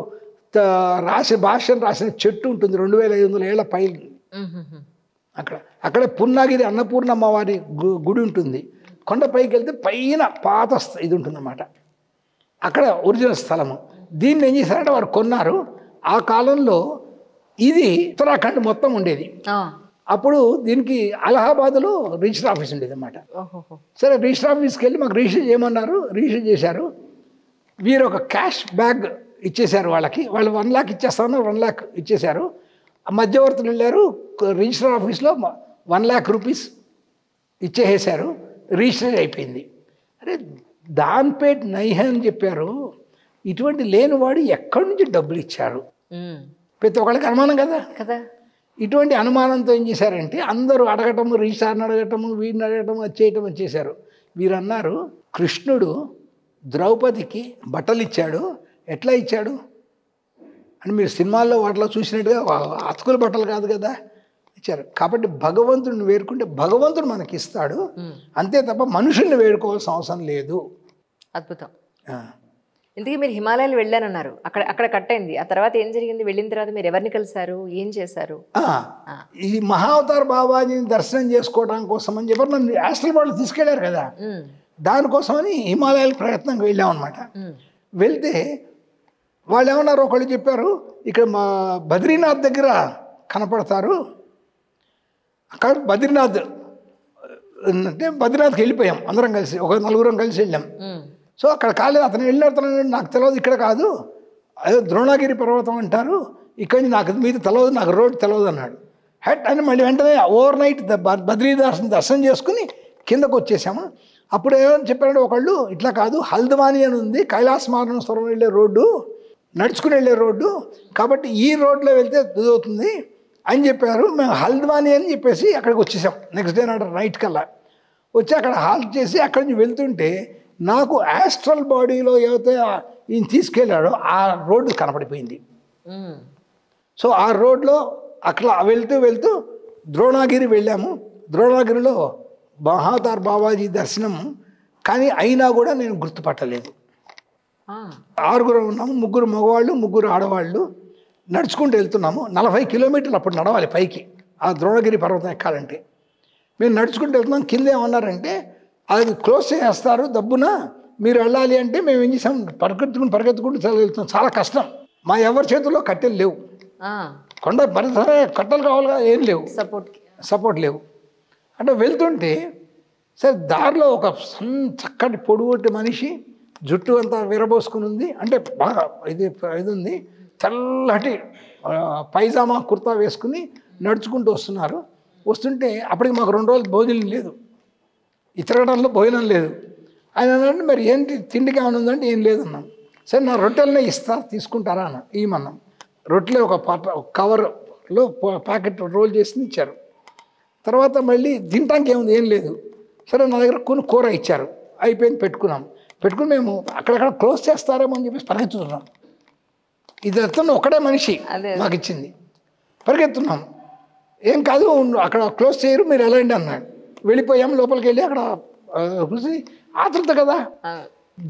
భాష్యం రాసిన చెట్టు ఉంటుంది 2500 ఏళ్ల పై. అక్కడే పున్నాగిరి అన్నపూర్ణమ్మ వారి గుడి ఉంటుంది. కొండపైకి వెళ్తే పైన పాత ఇది ఉంటుందన్నమాట, అక్కడ ఒరిజినల్ స్థలము. దీన్ని ఏం చేశారంటే వారు కొన్నారు. ఆ కాలంలో ఇది ఉత్తరాఖండ్ మొత్తం ఉండేది. అప్పుడు దీనికి అలహాబాద్లో రిజిస్టర్ ఆఫీస్ ఉండేది అన్నమాట. సరే రిజిస్టర్ ఆఫీస్కి వెళ్ళి మాకు రిజిస్టర్ చేయమన్నారు, రిజిస్టర్ చేశారు. వీరు ఒక క్యాష్ బ్యాగ్ ఇచ్చేశారు వాళ్ళకి, వాళ్ళు 1 lakh ఇచ్చేస్తామన్నారు, 1 lakh ఇచ్చేశారు. మధ్యవర్తులు వెళ్ళారు రిజిస్టర్ ఆఫీస్లో 1 lakh రూపీస్ ఇచ్చేసారు, రిజిస్టర్ అయిపోయింది. అరే దాన్పేట్ నైహే అని చెప్పారు, ఇటువంటి లేనివాడు ఎక్కడి నుంచి డబ్బులు ఇచ్చారు? ప్రతి ఒక్కళ్ళకి అనుమానం కదా. ఇటువంటి అనుమానంతో ఏం చేశారంటే అందరూ అడగటము, రిజిస్టార్ని అడగటము, వీడిని అడగటము, అది చేయటం వచ్చేసారు. వీరు అన్నారు కృష్ణుడు ద్రౌపదికి బట్టలు ఇచ్చాడు, ఎట్లా ఇచ్చాడు అని మీరు సినిమాల్లో వాటిలో చూసినట్టుగా అతుకుల బట్టలు కాదు కదా ఇచ్చారు. కాబట్టి భగవంతుడిని వేడుకుంటే భగవంతుడు మనకి ఇస్తాడు, అంతే తప్ప మనుషుల్ని వేడుకోవాల్సిన అవసరం లేదు. అద్భుతం. ఇందుకే మీరు హిమాలయాలు వెళ్ళానన్నారు, అక్కడ కట్ అయింది. ఆ తర్వాత ఏం జరిగింది? వెళ్ళిన తర్వాత మీరు ఎవరిని కలిశారు, ఏం చేశారు? ఈ మహావతార్ బాబాజీని దర్శనం చేసుకోవడం కోసం అని చెప్పి నన్ను ఆస్ట్రల్ వాళ్ళు తీసుకెళ్లారు కదా, దానికోసమని హిమాలయాలకు ప్రయత్నంగా వెళ్ళామన్నమాట. వెళ్తే వాళ్ళు ఏమన్నారు, ఒకళ్ళు చెప్పారు ఇక్కడ మా బద్రీనాథ్ దగ్గర కనపడతారు. అక్కడ బద్రీనాథ్ అంటే బద్రీనాథ్కి వెళ్ళిపోయాం అందరం కలిసి, ఒక 4 కలిసి వెళ్ళాం. సో అక్కడ కాలేదు, అతను వెళ్ళిన నాకు తెలియదు, ఇక్కడ కాదు, అదే ద్రోణగిరి పర్వతం అంటారు, ఇక్కడి నాకు మీద తెలియదు, నాకు రోడ్ తెలియదు అన్నాడు. హెట్ అని మళ్ళీ వెంటనే ఓవర్ నైట్ బద్రీనాథ్ దర్శనం చేసుకుని కిందకు వచ్చేసాము. అప్పుడు ఏమని చెప్పారంటే ఒకళ్ళు, ఇట్లా కాదు హల్ద్వానీ అని ఉంది, కైలాస మానసరోవరం వెళ్ళే రోడ్డు, నడుచుకుని వెళ్ళే రోడ్డు, కాబట్టి ఈ రోడ్లో వెళ్తే అవుతుంది అని చెప్పారు. మేము హల్ద్వానీ అని చెప్పేసి అక్కడికి వచ్చేసాం. నెక్స్ట్ డే నాడు నైట్ కల్లా వచ్చి అక్కడ హాల్ట్ చేసి అక్కడి నుంచి వెళ్తుంటే నాకు యాస్ట్రల్ బాడీలో ఏవైతే ఈయన తీసుకెళ్ళాడో ఆ రోడ్డు కనపడిపోయింది. సో ఆ రోడ్లో అట్లా వెళ్తూ ద్రోణాగిరి వెళ్ళాము. ద్రోణాగిరిలో మహాతార్ బాబాజీ దర్శనం, కానీ అయినా కూడా నేను గుర్తుపట్టలేదు. 6 ఉన్నాము, 3 మగవాళ్ళు 3 ఆడవాళ్ళు నడుచుకుంటూ వెళ్తున్నాము. 40 కిలోమీటర్లు అప్పుడు నడవాలి పైకి ఆ ద్రోణగిరి పర్వతం ఎక్కాలంటే. మేము నడుచుకుంటూ వెళ్తున్నాం. కింద ఏమన్నారంటే అది క్లోజ్ చేస్తారు దబ్బున, మీరు వెళ్ళాలి అంటే మేము ఏం చేసాం, పరిగెత్తుకుంటూ వెళ్తున్నాం. చాలా కష్టం. మా ఎవరి చేతుల్లో కట్టెలు లేవు, కొండ పరిసర కట్టెలు కావాలిగా, ఏం లేవు, సపోర్ట్ లేవు. అంటే వెళ్తుంటే సరే దారిలో ఒక చక్కటి పొడుగొట్టి మనిషి, జుట్టు అంతా విరబోసుకుని ఉంది, అంటే బాగా ఇది ఉంది, తెల్లటి పైజామా కుర్తా వేసుకుని నడుచుకుంటూ వస్తున్నారు. వస్తుంటే అప్పటికి మాకు 2 రోజులు భోజనం లేదు, ఈ తిరగడంలో భోజనం లేదు. ఆయన అన్నాడు మరి ఏంటి తిండికి ఏమైనా ఉందంటే ఏం లేదన్నాం. సరే నా రొట్టెలనే తీసుకుంటారా అన్న. ఇవ్వమన్నాం. రొట్టెలే ఒక కవర్లో ప్యాకెట్ రోల్ చేసి ఇచ్చారు. తర్వాత మళ్ళీ తినటానికి ఏముంది, ఏం లేదు. సరే నా దగ్గర కొన్ని కూర ఇచ్చారు, అయిపోయింది. పెట్టుకుని మేము అక్కడక్కడ క్లోజ్ చేస్తారేమో అని చెప్పేసి పరిగెత్తుతున్నాం. ఇది అతను ఒకడే మనిషి మాకు ఇచ్చింది. పరిగెత్తున్నాం. ఏం కాదు అక్కడ క్లోజ్ చేయరు, మీరు వెళ్ళండి అన్నాడు. వెళ్ళిపోయాం. లోపలికి వెళ్ళి అక్కడ కూర్చొని ఆతృత కదా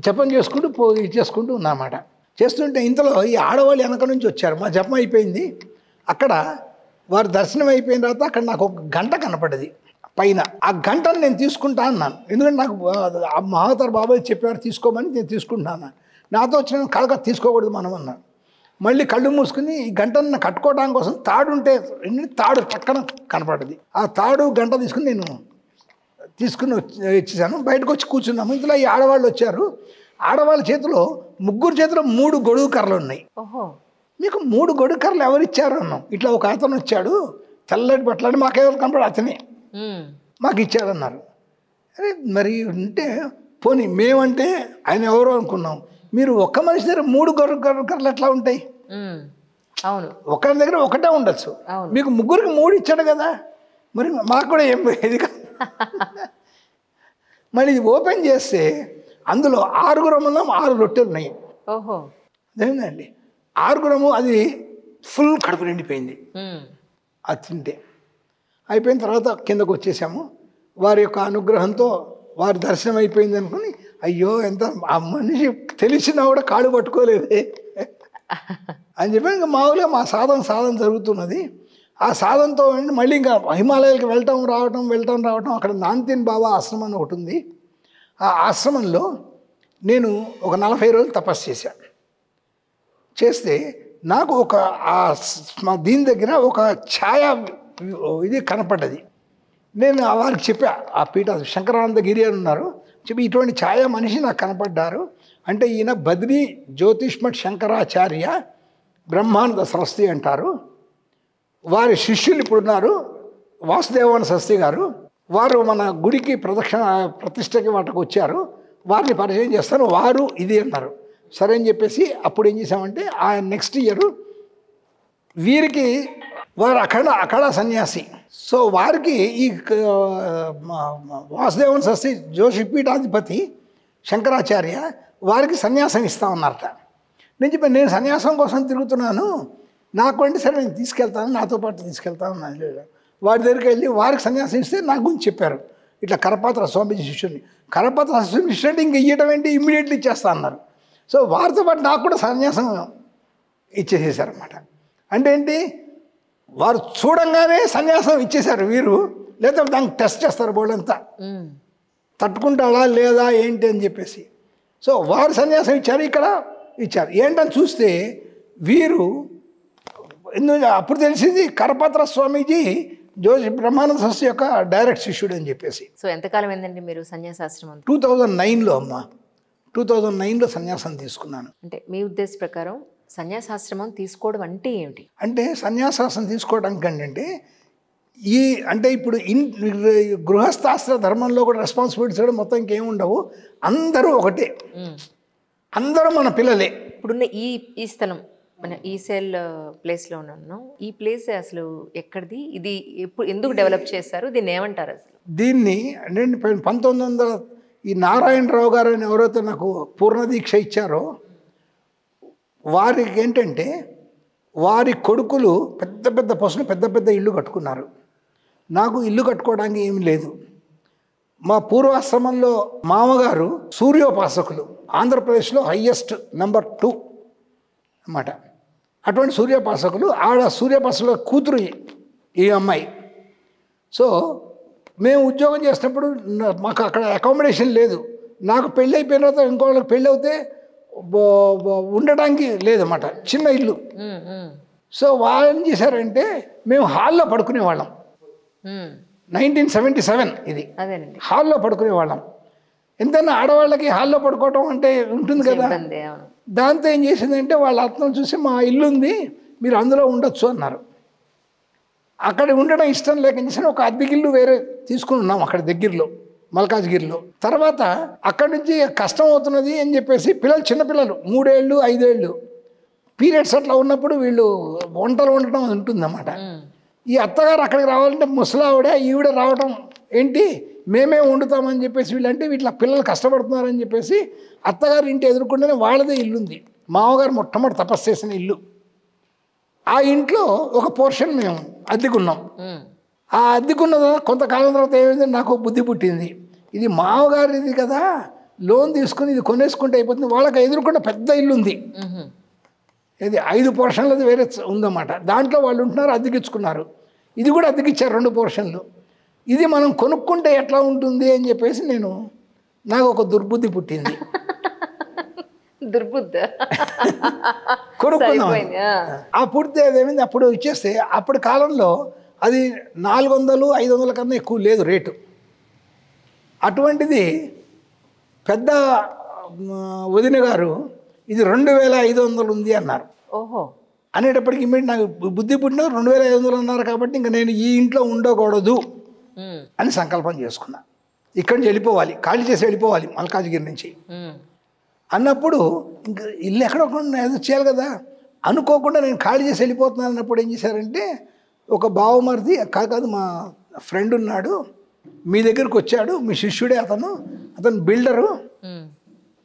జపం చేసుకుంటూ ఉన్నామాట. చేస్తుంటే ఇంతలో ఈ ఆడవాళ్ళు వెనక నుంచి వచ్చారు. మా జపం అయిపోయింది. అక్కడ వారి దర్శనం అయిపోయిన తర్వాత అక్కడ నాకు ఒక గంట కనపడ్డది పైన. ఆ గంటను నేను తీసుకుంటా అన్నాను. ఎందుకంటే నాకు మహాతార్ బాబాయ్ చెప్పారు తీసుకోమని, నేను తీసుకుంటాను. నాతో వచ్చిన కలక తీసుకోకూడదు మనం అన్నాను. మళ్ళీ కళ్ళు మూసుకుని ఈ గంటను కట్టుకోవడానికి కోసం తాడు పక్కన కనపడ్డది. ఆ తాడు గంట తీసుకుని వచ్చేసాను. బయటకు వచ్చి కూర్చున్నాము. ఇందులో ఈ ఆడవాళ్ళు వచ్చారు. ఆడవాళ్ళ చేతిలో 3 చేతిలో 3 గొడుగు కర్రలు ఉన్నాయి. మీకు 3 గొడుగు కర్రలు ఎవరు ఇచ్చారు అన్నాం. ఇట్లా ఒక అతను వచ్చాడు, తెల్లటి బట్టలని, మాకెవరు కనపడు, అతనే మాకు ఇచ్చాడన్నారు. అరే మరి అంటే పోనీ మేమంటే ఆయన ఎవరో అనుకున్నాం. మీరు ఒక్క మనిషి దగ్గర 3 గొడుగు కర్రలు ఎట్లా ఉంటాయి? అవును, ఒకరి దగ్గర ఒకటే ఉండొచ్చు. మీకు 3కి 3 ఇచ్చాడు కదా, మరి మాకు కూడా ఏం ఇది కాదు. మళ్ళీ ఇది ఓపెన్ చేస్తే అందులో 6 ఉన్నాం, 6 రొట్టెలు ఉన్నాయి. ఓహో, అదేంటండి 6 అది ఫుల్ కడుపు నిండిపోయింది. అది తింటే అయిపోయిన తర్వాత కిందకు వచ్చేసాము. వారి యొక్క అనుగ్రహంతో వారి దర్శనం అయిపోయింది అనుకుని, అయ్యో ఎంత ఆ మనిషి తెలిసినా కూడా కాళ్ళు పట్టుకోలేదే అని చెప్పి ఇంకా మామూలుగా మా సాధన జరుగుతున్నది. ఆ సాధనతో మళ్ళీ ఇంకా హిమాలయాలకు వెళ్ళటం రావటం. అక్కడ నాంతిన్ బాబా ఆశ్రమం అని ఒకటి ఉంది. ఆ ఆశ్రమంలో నేను ఒక 40 రోజులు తపస్సు చేస్తే నాకు మా దీని దగ్గర ఒక ఛాయ ఇది కనపడ్డది. నేను వారికి చెప్పా, ఆ పీఠ శంకరానందగిరి అని ఉన్నారు, చెప్పి ఇటువంటి ఛాయ మనిషి నాకు కనపడ్డారు. అంటే ఈయన బద్రీ జ్యోతిష్మఠ్ శంకరాచార్య బ్రహ్మానంద సరస్వతి అంటారు. వారి శిష్యులు ఇప్పుడున్నారు, వాసుదేవానంద సరస్వతి గారు. వారు మన గుడికి ప్రతిష్టకి వాటికి వచ్చారు. వారిని పరిచయం చేస్తారు. వారు ఇది అన్నారు. సరే అని చెప్పేసి అప్పుడు ఏం చేసామంటే ఆ నెక్స్ట్ ఇయర్ వీరికి వారు అఖండ సన్యాసి. సో వారికి ఈ వాసుదేవన్ సరస్వతి జోషి పీఠాధిపతి శంకరాచార్య వారికి సన్యాసం ఇస్తామన్నారట. నేను చెప్పాను, నేను సన్యాసం కోసం తిరుగుతున్నాను, నాకు అంటే సరే నేను తీసుకెళ్తాను, నాతో పాటు తీసుకెళ్తాను. వారి దగ్గరికి వెళ్ళి వారికి సన్యాసం ఇస్తే నా గురించి చెప్పారు. ఇట్లా కరపాత్ర స్వామీజీ శిష్యుడిని, కరపాత్ర స్వామి శిష్యుడు అంటే ఇంక ఇవ్వడం ఏంటి, ఇమ్మీడియట్లీ ఇచ్చేస్తా అన్నారు. సో వారితో పాటు నాకు కూడా సన్యాసం ఇచ్చేసేసారన్నమాట. అంటే ఏంటి, వారు చూడంగానే సన్యాసం ఇచ్చేశారు వీరు, లేదా దానికి టెస్ట్ చేస్తారు బోర్డంతా తట్టుకుంటాడా లేదా ఏంటి అని చెప్పేసి. సో వారు సన్యాసం ఇచ్చారు, ఇక్కడ ఇచ్చారు. ఏంటని చూస్తే వీరు అప్పుడు తెలిసింది కరపత్ర స్వామీజీ జోషి బ్రహ్మానంద సరస్వతి యొక్క డైరెక్ట్ శిష్యుడు అని చెప్పేసి. సో ఎంతకాలం ఏంటండి మీరు సన్యాసాశ్రమం? 2009లో అమ్మ, 2009లో సన్యాసం తీసుకున్నాను. అంటే మీ ఉద్దేశ ప్రకారం సన్యాసాశ్రమం తీసుకోవడం అంటే ఏమిటి? అంటే సన్యాసాశ్రమం తీసుకోవడానికి అంటే అంటే ఇప్పుడు గృహస్థాశ్ర ధర్మంలో కూడా రెస్పాన్సిబిలిటీస్ కూడా మొత్తం ఇంకేం ఉండవు, అందరూ ఒకటే, అందరూ మన పిల్లలే. ఇప్పుడున్న ఈ స్థలం మన ఈసెల్ ప్లేస్లో ఉన్నాను. ఈ ప్లేస్ అసలు ఎక్కడిది? ఇది ఎప్పుడు ఎందుకు డెవలప్ చేశారు? దీన్ని ఏమంటారు అసలు? దీన్ని నేను 1900 ఈ నారాయణరావు గారు అని ఎవరైతే నాకు పూర్ణదీక్ష ఇచ్చారో వారికి ఏంటంటే వారి కొడుకులు పెద్ద పెద్ద పశువులు పెద్ద పెద్ద ఇల్లు కట్టుకున్నారు. నాకు ఇల్లు కట్టుకోవడానికి ఏమి లేదు. మా పూర్వాశ్రమంలో మామగారు సూర్యోపాసకులు, ఆంధ్రప్రదేశ్లో హయ్యెస్ట్ నెంబర్ 2 అన్నమాట. అటువంటి సూర్యోపాసకులు, ఆడ సూర్యోపాసకుల కూతురు ఈ అమ్మాయి. సో మేము ఉద్యోగం చేసినప్పుడు మాకు అక్కడ అకామిడేషన్ లేదు. నాకు పెళ్ళి అయిపోయిన తర్వాత ఇంకోళ్ళకి పెళ్ళి అవుతే ఉండడానికి లేదన్నమాట, చిన్న ఇల్లు. సో వాళ్ళు ఏం చేశారంటే మేము హాల్లో పడుకునేవాళ్ళం. 1977 ఇది. హాల్లో పడుకునేవాళ్ళం. ఎంతైనా ఆడవాళ్ళకి హాల్లో పడుకోవటం అంటే ఉంటుంది కదా. దాంతో ఏం చేసిందంటే వాళ్ళ ఆత్మను చూసి మా ఇల్లు ఉంది, మీరు అందులో ఉండొచ్చు అన్నారు. అక్కడ ఉండడం ఇష్టం లేక చేసిన ఒక అద్దెకిల్లు వేరే తీసుకుని ఉన్నాం అక్కడ దగ్గరలో, మల్కాజ్గిరిలో. తర్వాత అక్కడి నుంచి కష్టం అవుతున్నది అని చెప్పేసి పిల్లలు, చిన్నపిల్లలు 3 ఏళ్ళు 5 ఏళ్ళు పీరియడ్స్ అట్లా ఉన్నప్పుడు వీళ్ళు వంటలు వండటం ఉంటుందన్నమాట. ఈ అత్తగారు అక్కడికి రావాలంటే ముసలావిడ, ఈవిడ రావడం ఏంటి మేమే వండుతామని చెప్పేసి వీళ్ళంటే వీళ్ళ పిల్లలు కష్టపడుతున్నారని చెప్పేసి అత్తగారు ఇంటి ఎదుర్కొంటేనే వాళ్ళదే ఇల్లుంది. మామగారు మొట్టమొదటి తపస్సు చేసిన ఇల్లు. ఆ ఇంట్లో ఒక పోర్షన్ మేము అద్దెకున్నాం. ఆ అద్దెకున్న కొంతకాలం తర్వాత ఏమైంది, నాకు బుద్ధి పుట్టింది, ఇది మామగారిది కదా, లోన్ తీసుకుని ఇది కొనేసుకుంటే అయిపోతుంది. వాళ్ళకి ఎదుర్కొన్న పెద్ద ఇల్లు ఉంది, ఇది 5 పోర్షన్లది వేరే ఉందన్నమాట. దాంట్లో వాళ్ళు ఉంటున్నారు, అద్దెకిచ్చుకున్నారు. ఇది కూడా అద్దెకిచ్చారు 2 పోర్షన్లు. ఇది మనం కొనుక్కుంటే ఎట్లా ఉంటుంది అని చెప్పేసి నాకు ఒక దుర్బుద్ధి పుట్టింది. కొనుక్కున్నాం. ఆ పుడితే అదేమైంది, అప్పుడు ఇచ్చేస్తే అప్పటి కాలంలో అది 400-500 కన్నా ఎక్కువ లేదు రేటు. అటువంటిది పెద్ద వదిన గారు ఇది 2500 ఉంది అన్నారు. ఓహో. అనేటప్పటికి ఇమ్మీడియట్ నాకు బుద్ధి పుట్టిన 2500 అన్నారు కాబట్టి ఇంకా నేను ఈ ఇంట్లో ఉండకూడదు అని సంకల్పం చేసుకున్నా. ఇక్కడి నుంచి వెళ్ళిపోవాలి, ఖాళీ చేసి వెళ్ళిపోవాలి మల్కాజ్గిరి నుంచి అన్నప్పుడు ఇంకా ఇల్లు ఎక్కడ ఏదో చేయాలి కదా. అనుకోకుండా నేను ఖాళీ చేసి వెళ్ళిపోతున్నాను అన్నప్పుడు ఏం చేశారంటే, ఒక బావమరిది కాదు మా ఫ్రెండ్ ఉన్నాడు, మీ దగ్గరికి వచ్చాడు, మీ శిష్యుడే అతను బిల్డరు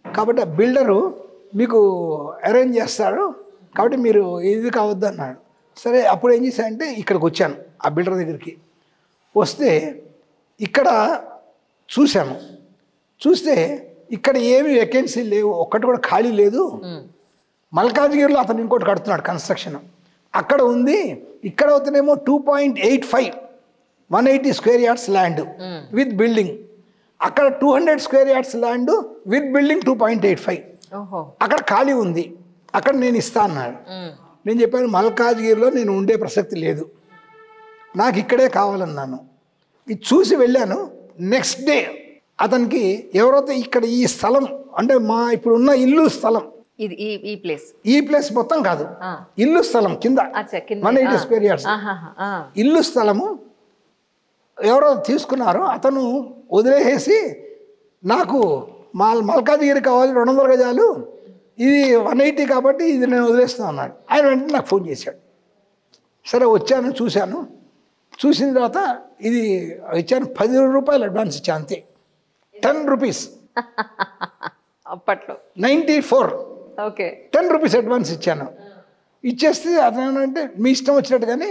కాబట్టి ఆ బిల్డరు మీకు అరేంజ్ చేస్తాడు కాబట్టి మీరు ఇది కావద్దు అన్నాడు. సరే అప్పుడు ఏం చేశానంటే ఇక్కడికి వచ్చాను ఆ బిల్డర్ దగ్గరికి. వస్తే ఇక్కడ చూశాను, చూస్తే ఇక్కడ ఏమి వేకెన్సీ లేవు, ఒక్కటి కూడా ఖాళీ లేదు. మల్కాజ్గిరిలో అతను ఇంకోటి కడుతున్నాడు కన్స్ట్రక్షన్, అక్కడ ఉంది. ఇక్కడ అవుతానేమో 2.85 180 square yards land with building, అక్కడ 200 square yards land with building 2.85. అక్కడ ఖాళీ ఉంది, అక్కడ నేను ఇస్తా అన్నాడు. నేను చెప్పాను మల్కాజ్గిరిలో నేను ఉండే ప్రసక్తి లేదు, నాకు ఇక్కడే కావాలన్నాను. ఇది చూసి వెళ్ళాను. నెక్స్ట్ డే అతనికి ఎవరైతే ఇక్కడ ఈ స్థలం అంటే మా ఇప్పుడు ఉన్న ఇల్లు స్థలం, ఈ ప్లేస్ మొత్తం కాదు, ఇల్లు స్థలం కింద 180 స్క్వేర్ యార్డ్స్ ఇల్లు స్థలము ఎవరో తీసుకున్నారో అతను వదిలేసి నాకు మల్కాజ్గిరి కావాలి 200 గజాలు, ఇది 180 కాబట్టి ఇది నేను వదిలేస్తాను అన్నాడు. ఆయన వెంటనే నాకు ఫోన్ చేశాడు. సరే వచ్చాను, చూశాను. చూసిన తర్వాత ఇది ఇచ్చాను, 10 రూపాయలు అడ్వాన్స్ ఇచ్చాను అంతే, 10 రూపీస్ అప్పట్లో 94. ఓకే, 10 రూపీస్ అడ్వాన్స్ ఇచ్చాను. ఇచ్చేస్తే అతను ఏమంటే మీ ఇష్టం వచ్చినట్టుగానే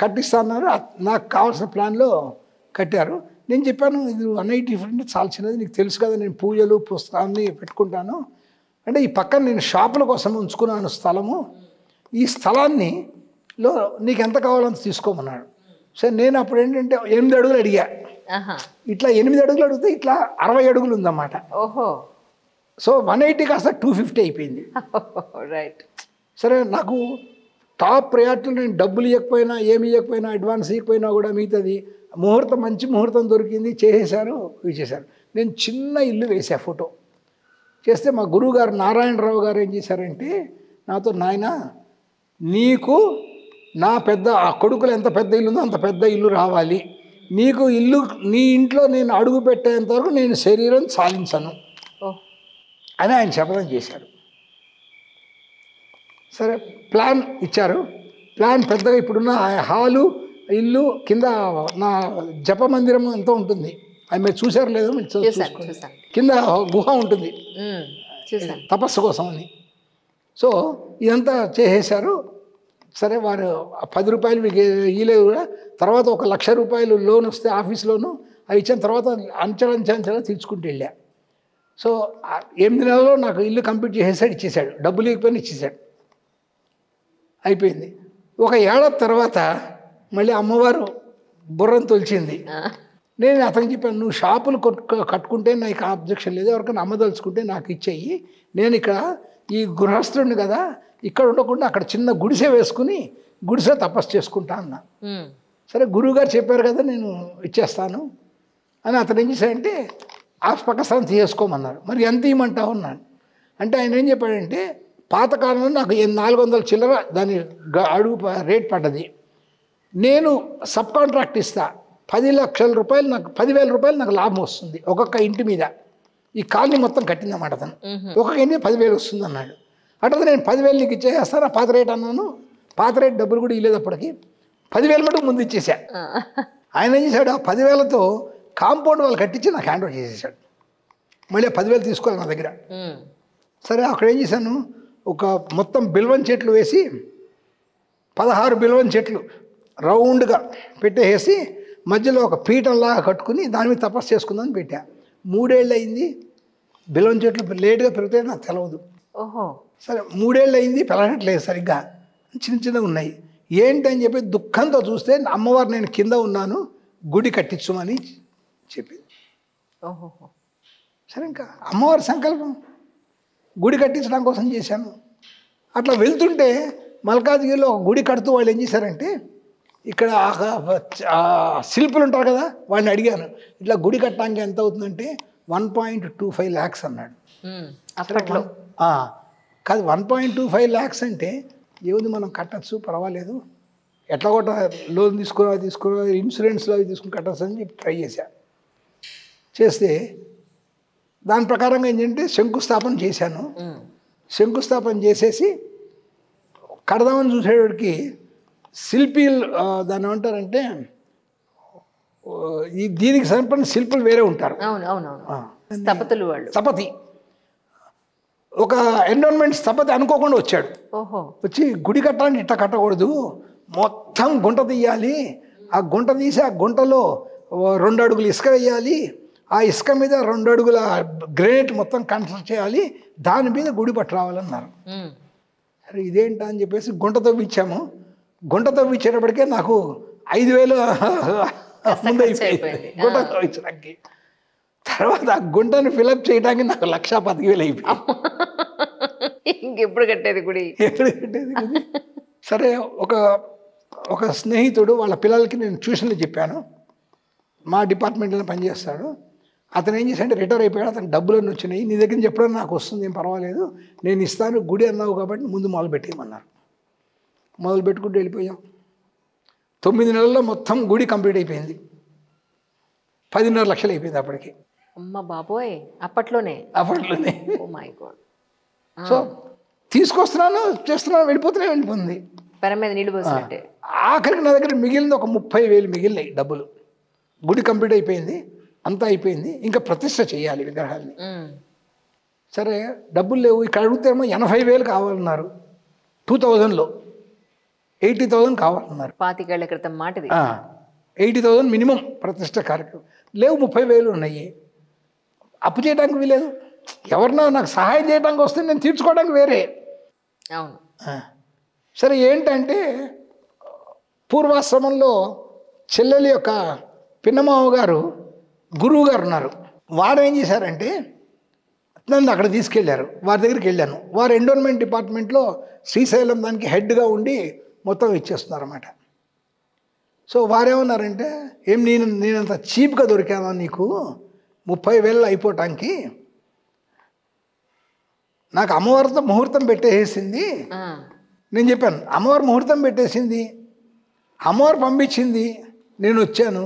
కట్టిస్తా అన్నారు. నాకు కావాల్సిన ప్లాన్లో కట్టారు. నేను చెప్పాను ఇది 180 చాలా చిన్నది, నీకు తెలుసు కదా నేను పూజలు పుస్తకాన్ని పెట్టుకుంటాను అంటే ఈ పక్కన నేను షాపుల కోసం ఉంచుకున్నాను స్థలము, ఈ స్థలాన్ని నీకు ఎంత కావాలంత తీసుకోమన్నాడు. సరే నేను అప్పుడు ఏంటంటే 8 అడుగులు అడిగా, ఇట్లా 8 అడుగులు అడిగితే ఇట్లా 60 అడుగులు ఉందన్నమాట. ఓహో. సో 180 కాస్త 250 అయిపోయింది. రైట్. సరే నాకు టాప్ ప్రయారిటీలో నేను డబ్బులు ఇవ్వకపోయినా ఏమి ఇవ్వకపోయినా అడ్వాన్స్ ఇవ్వకపోయినా కూడా మిగతాది ముహూర్తం మంచి ముహూర్తం దొరికింది, చేసేసారు, ఇచ్చేసారు. నేను చిన్న ఇల్లు వేసా ఫోటో చేస్తే మా గురువు గారు నారాయణరావు గారు ఏం చేశారంటే నాతో, నాయన నీకు నా పెద్ద ఆ కొడుకులు ఎంత పెద్ద ఇల్లు ఉందో అంత పెద్ద ఇల్లు రావాలి, నీకు ఇల్లు నీ ఇంట్లో నేను అడుగు పెట్టేంత వరకు నేను శరీరం సాధించను అని ఆయన శపథం చేశారు. సరే ప్లాన్ ఇచ్చారు. ప్లాన్ పెద్దగా ఇప్పుడున్న హాలు, ఇల్లు, కింద నా జప మందిరం ఎంతో ఉంటుంది. అది మీరు చూసారు లేదో మీరు చూసుకోండి. కింద గుహ ఉంటుంది చూసాను. తపస్సు కోసం అని. సో ఇదంతా చేసేశారు. సరే వారు 10 రూపాయలు మీకు ఇవ్వలేదు కూడా. తర్వాత 1,00,000 రూపాయలు లోన్ వస్తే ఆఫీస్ లోను అవి ఇచ్చిన తర్వాత అంచెలంచెలా తీర్చుకుంటూ వెళ్ళా. సో 8 నెలల్లో నాకు ఇల్లు కంప్లీట్ చేసేసాడు, ఇచ్చేసాడు. డబ్బులు ఇవ్వకపోయినా ఇచ్చేసాడు, అయిపోయింది. ఒక ఏడాది తర్వాత మళ్ళీ అమ్మవారు బుర్రను తొలిచింది. నేను అతనికి చెప్పాను, నువ్వు షాపులు కట్టుకుంటే నాకు అబ్జెక్షన్ లేదు, ఎవరికైనా అమ్మదలుచుకుంటే నాకు ఇచ్చేయి. నేను ఇక్కడ ఈ గృహస్థుడిని కదా, ఇక్కడ ఉండకుండా అక్కడ చిన్న గుడిసె వేసుకుని గుడిసె తపస్సు చేసుకుంటా అన్నా. సరే గురువుగారు చెప్పారు కదా నేను ఇచ్చేస్తాను అని అతను ఏం చేశాడంటే ఆ పక్క స్థలం తీసేసుకోమన్నారు. మరి ఎంత ఇవ్వమంటావు అన్నాను. అంటే ఆయన ఏం చెప్పాడంటే పాతకాలంలో నాకు 400 చిల్లర దాని అడుగు రేట్ పడ్డది. నేను సబ్ కాంట్రాక్ట్ ఇస్తా, 10 లక్షల రూపాయలు నాకు 10,000 రూపాయలు నాకు లాభం వస్తుంది ఒక్కొక్క ఇంటి మీద. ఈ కాలనీ మొత్తం కట్టిందన్నమాట అతను. ఒక్కొక్క ఇంటి 10,000 వస్తుంది అన్నాడు. అంటే నేను 10,000 నీకు ఇచ్చేస్తాను, ఆ పాత రేట్ అన్నాను. పాత రేట్ డబ్బులు కూడా ఇవ్వలేదు అప్పటికి. 10,000 మటుకు ముందు ఇచ్చేసా. ఆయన ఏం చేశాడు, ఆ 10,000తో కాంపౌండ్ వాళ్ళు కట్టించి నాకు హ్యాండ్ ఓవర్ చేసేసాడు. మళ్ళీ 10,000 తీసుకోవాలి నా దగ్గర. సరే అక్కడ ఏం చేశాను, ఒక మొత్తం బిల్వం చెట్లు వేసి 16 బిల్వం చెట్లు రౌండ్గా పెట్టేసి మధ్యలో ఒక పీఠంలాగా కట్టుకుని దాని మీద తపస్సు చేసుకుందామని పెట్టా. 3 ఏళ్ళు అయింది. బిల్వం చెట్లు లేట్గా పెరిగితే నాకు తెలవదు. ఓహో. సరే 3 ఏళ్ళు అయింది, పెరగట్లేదు సరిగ్గా, చిన్న చిన్నగా ఉన్నాయి. ఏంటని చెప్పి దుఃఖంతో చూస్తే అమ్మవారు నేను కింద ఉన్నాను, గుడి కట్టించమని చెప్పింది. ఓహో. సరే ఇంకా అమ్మవారి సంకల్పం, గుడి కట్టించడం కోసం చేశాను. అట్లా వెళ్తుంటే మల్కాజ్గిరిలో ఒక గుడి కడుతూ వాళ్ళు ఏం చేశారంటే, ఇక్కడ శిల్పులు ఉంటారు కదా, వాళ్ళని అడిగాను ఇట్లా గుడి కట్టడానికి ఎంత అవుతుందంటే 1.25 lakhs అన్నాడు. అప్పట్లో కాదు 1.25 lakhs అంటే ఏముంది, మనం కట్టచ్చు, పర్వాలేదు, ఎట్లా కొట్ట లోన్ తీసుకుని ఇన్సూరెన్స్లో అవి తీసుకుని కట్టచ్చు అని చెప్పి ట్రై చేస్తే దాని ప్రకారంగా ఏంటంటే శంకుస్థాపన చేశాను. శంకుస్థాపన చేసేసి కడదామని చూసేవాడికి శిల్పీలు దాన్ని ఏమంటారంటే ఈ దీనికి సరిపడిన శిల్పులు వేరే ఉంటారు. స్థపతులు వాళ్ళు. స్థపతి ఒక ఎన్విరాన్మెంట్ స్థపతి అనుకోకుండా వచ్చాడు. వచ్చి గుడి కట్టాలని ఇట్లా కట్టకూడదు, మొత్తం గుంట తీయాలి, ఆ గుంట తీసి ఆ గుంటలో 2 అడుగులు ఇసుక వేయాలి, ఆ ఇసుక మీద 2 అడుగుల గ్రేనైట్ మొత్తం కన్స్ట్రక్ట్ చేయాలి, దాని మీద గుడి పట్టు రావాలన్నారు. సరే ఇదేంటా అని చెప్పేసి గుంట తవ్వించాము. గుంట తవ్వించేటప్పటికే నాకు 5,000 ముందు అయిపోయింది గుంట తవ్వించడానికి. తర్వాత ఆ గుంటను ఫిలప్ చేయడానికి నాకు 1,10,000 అయిపోయింది. ఇంకెప్పుడు కట్టేది గుడి? ఎప్పుడు కట్టేది గుడి? సరే ఒక స్నేహితుడు వాళ్ళ పిల్లలకి నేను ట్యూషన్లు చెప్పాను, మా డిపార్ట్మెంట్లో పనిచేస్తాడు. అతను ఏం చేశాడంటే రిటైర్ అయిపోయాడు. అతను డబ్బులన్నీ వచ్చినాయి, నీ దగ్గర నుంచి ఎప్పుడైనా నాకు వస్తుంది, ఏం పర్వాలేదు, నేను ఇస్తాను, గుడి అన్నావు కాబట్టి ముందు మొదలు పెట్టేయమన్నారు. మొదలు పెట్టుకుంటూ వెళ్ళిపోయాం. 9 నెలల్లో మొత్తం గుడి కంప్లీట్ అయిపోయింది. 10.5 లక్షలు అయిపోయింది అప్పటికి. అమ్మ బాబోయ్, అప్పట్లోనే. Oh my God. సో తీసుకొస్తున్నాను, చేస్తున్నాను, వెళ్ళిపోతుంది. పెర మీద నీళ్ళు పోసినట్టే. ఆఖరికి నా దగ్గర మిగిలింది ఒక 30,000 మిగిలినాయి డబ్బులు. గుడి కంప్లీట్ అయిపోయింది, అంతా అయిపోయింది, ఇంకా ప్రతిష్ట చేయాలి విగ్రహాన్ని. సరే డబ్బులు లేవు. ఇక్కడ అడిగితేమో 80,000 కావాలన్నారు. 2000లో 80,000 కావాలన్నారు. 25 ఏళ్ల క్రితం మాటది. 80,000 మినిమం ప్రతిష్ట కార్యక్రమం. లేవు, 30,000 ఉన్నాయి. అప్పు చేయడానికి వీలేదు. ఎవరినో నాకు సహాయం చేయడానికి వస్తే నేను తీర్చుకోవడానికి వేరే. అవును. సరే ఏంటంటే పూర్వాశ్రమంలో చెల్లెలి యొక్క పిన్నమావ గారు గురువు గారు ఉన్నారు. వారు ఏం చేశారంటే నన్ను అక్కడ తీసుకెళ్ళారు. వారి దగ్గరికి వెళ్ళాను. వారు ఎన్విరాన్మెంట్ డిపార్ట్మెంట్లో శ్రీశైలం దానికి హెడ్గా ఉండి మొత్తం ఇచ్చేస్తున్నారు అన్నమాట. సో వారేమన్నారంటే, ఏం నేనంత చీప్గా దొరికానా నీకు, 30,000 అయిపోవటానికి? నాకు అమ్మవారితో ముహూర్తం పెట్టేసింది. నేను చెప్పాను, అమ్మవారు ముహూర్తం పెట్టేసింది, అమ్మవారు పంపించింది, నేను వచ్చాను,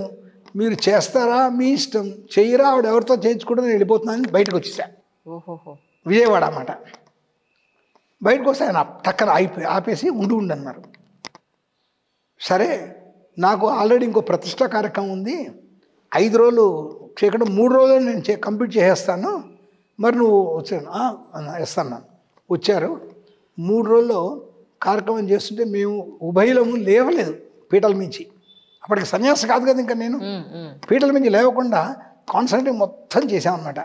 మీరు చేస్తారా మీ ఇష్టం, చెయ్యరా ఆవిడ ఎవరితో చేయించుకుంటే నేను వెళ్ళిపోతున్నానని బయటకు వచ్చేసా. ఓహోహో. విజయవాడ అన్నమాట. బయటకు వస్తే ఆయన టక్కన ఆపేసి ఉండన్నారు. సరే నాకు ఆల్రెడీ ఇంకో ప్రతిష్ట కార్యక్రమం ఉంది, 5 రోజులు చేయకుండా 3 రోజులు నేను కంప్లీట్ చేసేస్తాను, మరి నువ్వు వచ్చాను ఇస్తాను. వచ్చారు. 3 రోజుల్లో కార్యక్రమం చేస్తుంటే మేము ఉభయలము లేవలేదు పీటల మించి. అప్పటికి సన్యాసి కాదు కదా ఇంకా నేను. పీటల మించి లేవకుండా కాన్సన్ట్రేట్ మొత్తం చేశామన్నమాట.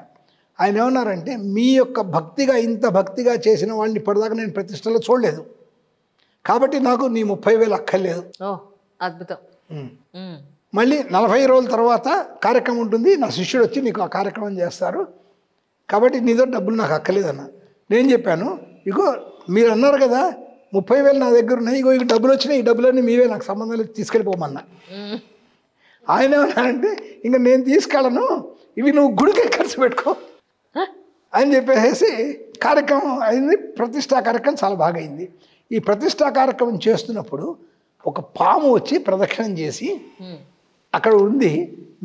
ఆయన ఏమన్నారంటే, మీ యొక్క భక్తిగా ఇంత భక్తిగా చేసిన వాళ్ళని ఇప్పటిదాకా నేను ప్రతిష్టలో చూడలేదు, కాబట్టి నాకు నీ 30,000 అక్కర్లేదు. అద్భుతం. మళ్ళీ 40 రోజుల తర్వాత కార్యక్రమం ఉంటుంది, నా శిష్యుడు వచ్చి నీకు ఆ కార్యక్రమం చేస్తారు, కాబట్టి నీతో డబ్బులు నాకు అక్కర్లేదన్న. నేను చెప్పాను, ఇగో మీరు అన్నారు కదా 30,000 నా దగ్గర ఉన్నాయి, ఇగో ఈ డబ్బులు వచ్చినాయి, ఈ డబ్బులన్నీ మీవే, నాకు సంబంధం లేదు, తీసుకెళ్ళిపోమన్నా. ఆయన ఏమన్నారంటే, ఇంకా నేను తీసుకెళ్ళను, ఇవి నువ్వు గుడికే ఖర్చు పెట్టుకో అని చెప్పేసి కార్యక్రమం అయింది. ప్రతిష్టా కార్యక్రమం చాలా బాగా అయింది. ఈ ప్రతిష్టా కార్యక్రమం చేస్తున్నప్పుడు ఒక పాము వచ్చి ప్రదక్షిణం చేసి అక్కడ ఉంది.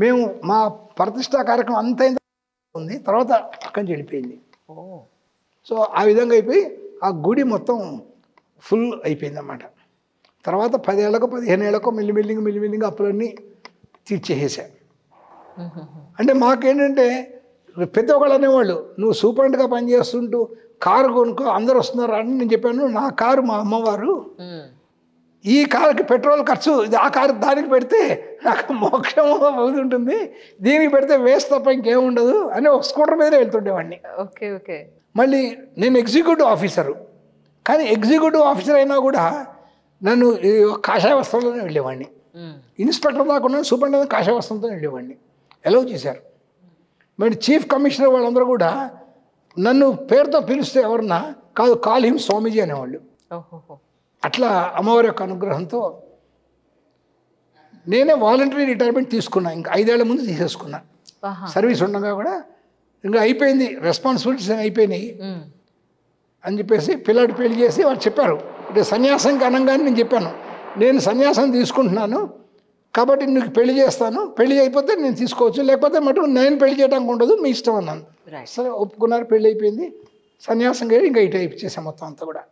మేము మా ప్రతిష్టా కార్యక్రమం అంత ఉంది, తర్వాత అక్కడి నుంచి వెళ్ళిపోయింది. సో ఆ విధంగా అయిపోయి ఆ గుడి మొత్తం ఫుల్ అయిపోయింది అన్నమాట. తర్వాత 10 ఏళ్ళకో 15 ఏళ్ళకో మెల్లిమెల్లిగా అప్పులన్నీ తీర్చేసేసా. అంటే మాకేంటంటే ప్రతి ఒక్కళ్ళు అనేవాళ్ళు, నువ్వు సూపరింట్గా పనిచేస్తుంటూ కారు కొనుక్కో, అందరు వస్తున్నారు అని. నేను చెప్పాను, నా కారు మా అమ్మవారు, ఈ కారుకి పెట్రోల్ ఖర్చు, ఆ కారు దానికి పెడితే నాకు మోక్షం అవుతుంటుంది, దీనికి పెడితే వేస్ట్ తప్ప ఇంకేముండదు అని ఒక స్కూటర్ మీదే వెళ్తుండేవాడిని. ఓకే. మళ్ళీ నేను ఎగ్జిక్యూటివ్ ఆఫీసరు, కానీ ఎగ్జిక్యూటివ్ ఆఫీసర్ అయినా కూడా నన్ను కాషాయ వస్త్రంలోనే వెళ్ళేవాడిని. ఇన్స్పెక్టర్ దాకా ఉన్నాను, సూపరింటెండెంట్ కాషాయ వస్త్రంతో వెళ్ళేవాడిని. ఎలవ్ చేశారు. మరి చీఫ్ కమిషనర్ వాళ్ళందరూ కూడా నన్ను పేరుతో పిలిస్తే ఎవరన్నా కాదు, కాల్ హిమ్ స్వామీజీ అనేవాళ్ళు. అట్లా అమ్మవారి యొక్క అనుగ్రహంతో నేనే వాలంటరీ రిటైర్మెంట్ తీసుకున్నా. ఇంకా 5 ఏళ్ల ముందు తీసేసుకున్నా. సర్వీస్ ఉండగా కూడా ఇంకా అయిపోయింది, రెస్పాన్సిబిలిటీస్ అయిపోయినాయి అని చెప్పేసి పిల్లాడి పెళ్లి చేసి వాళ్ళు చెప్పారు. అంటే సన్యాసంకి అనగానే నేను చెప్పాను, నేను సన్యాసం తీసుకుంటున్నాను కాబట్టి నీకు పెళ్లి చేస్తాను, పెళ్లి అయిపోతే నేను తీసుకోవచ్చు, లేకపోతే మటు నేను పెళ్లి చేయడానికి ఉండదు, మీ ఇష్టం అన్నాను. సరే ఒప్పుకున్నారు, పెళ్ళి అయిపోయింది. సన్యాసం ఇంకా ఇటు చేసాం మొత్తం అంతా కూడా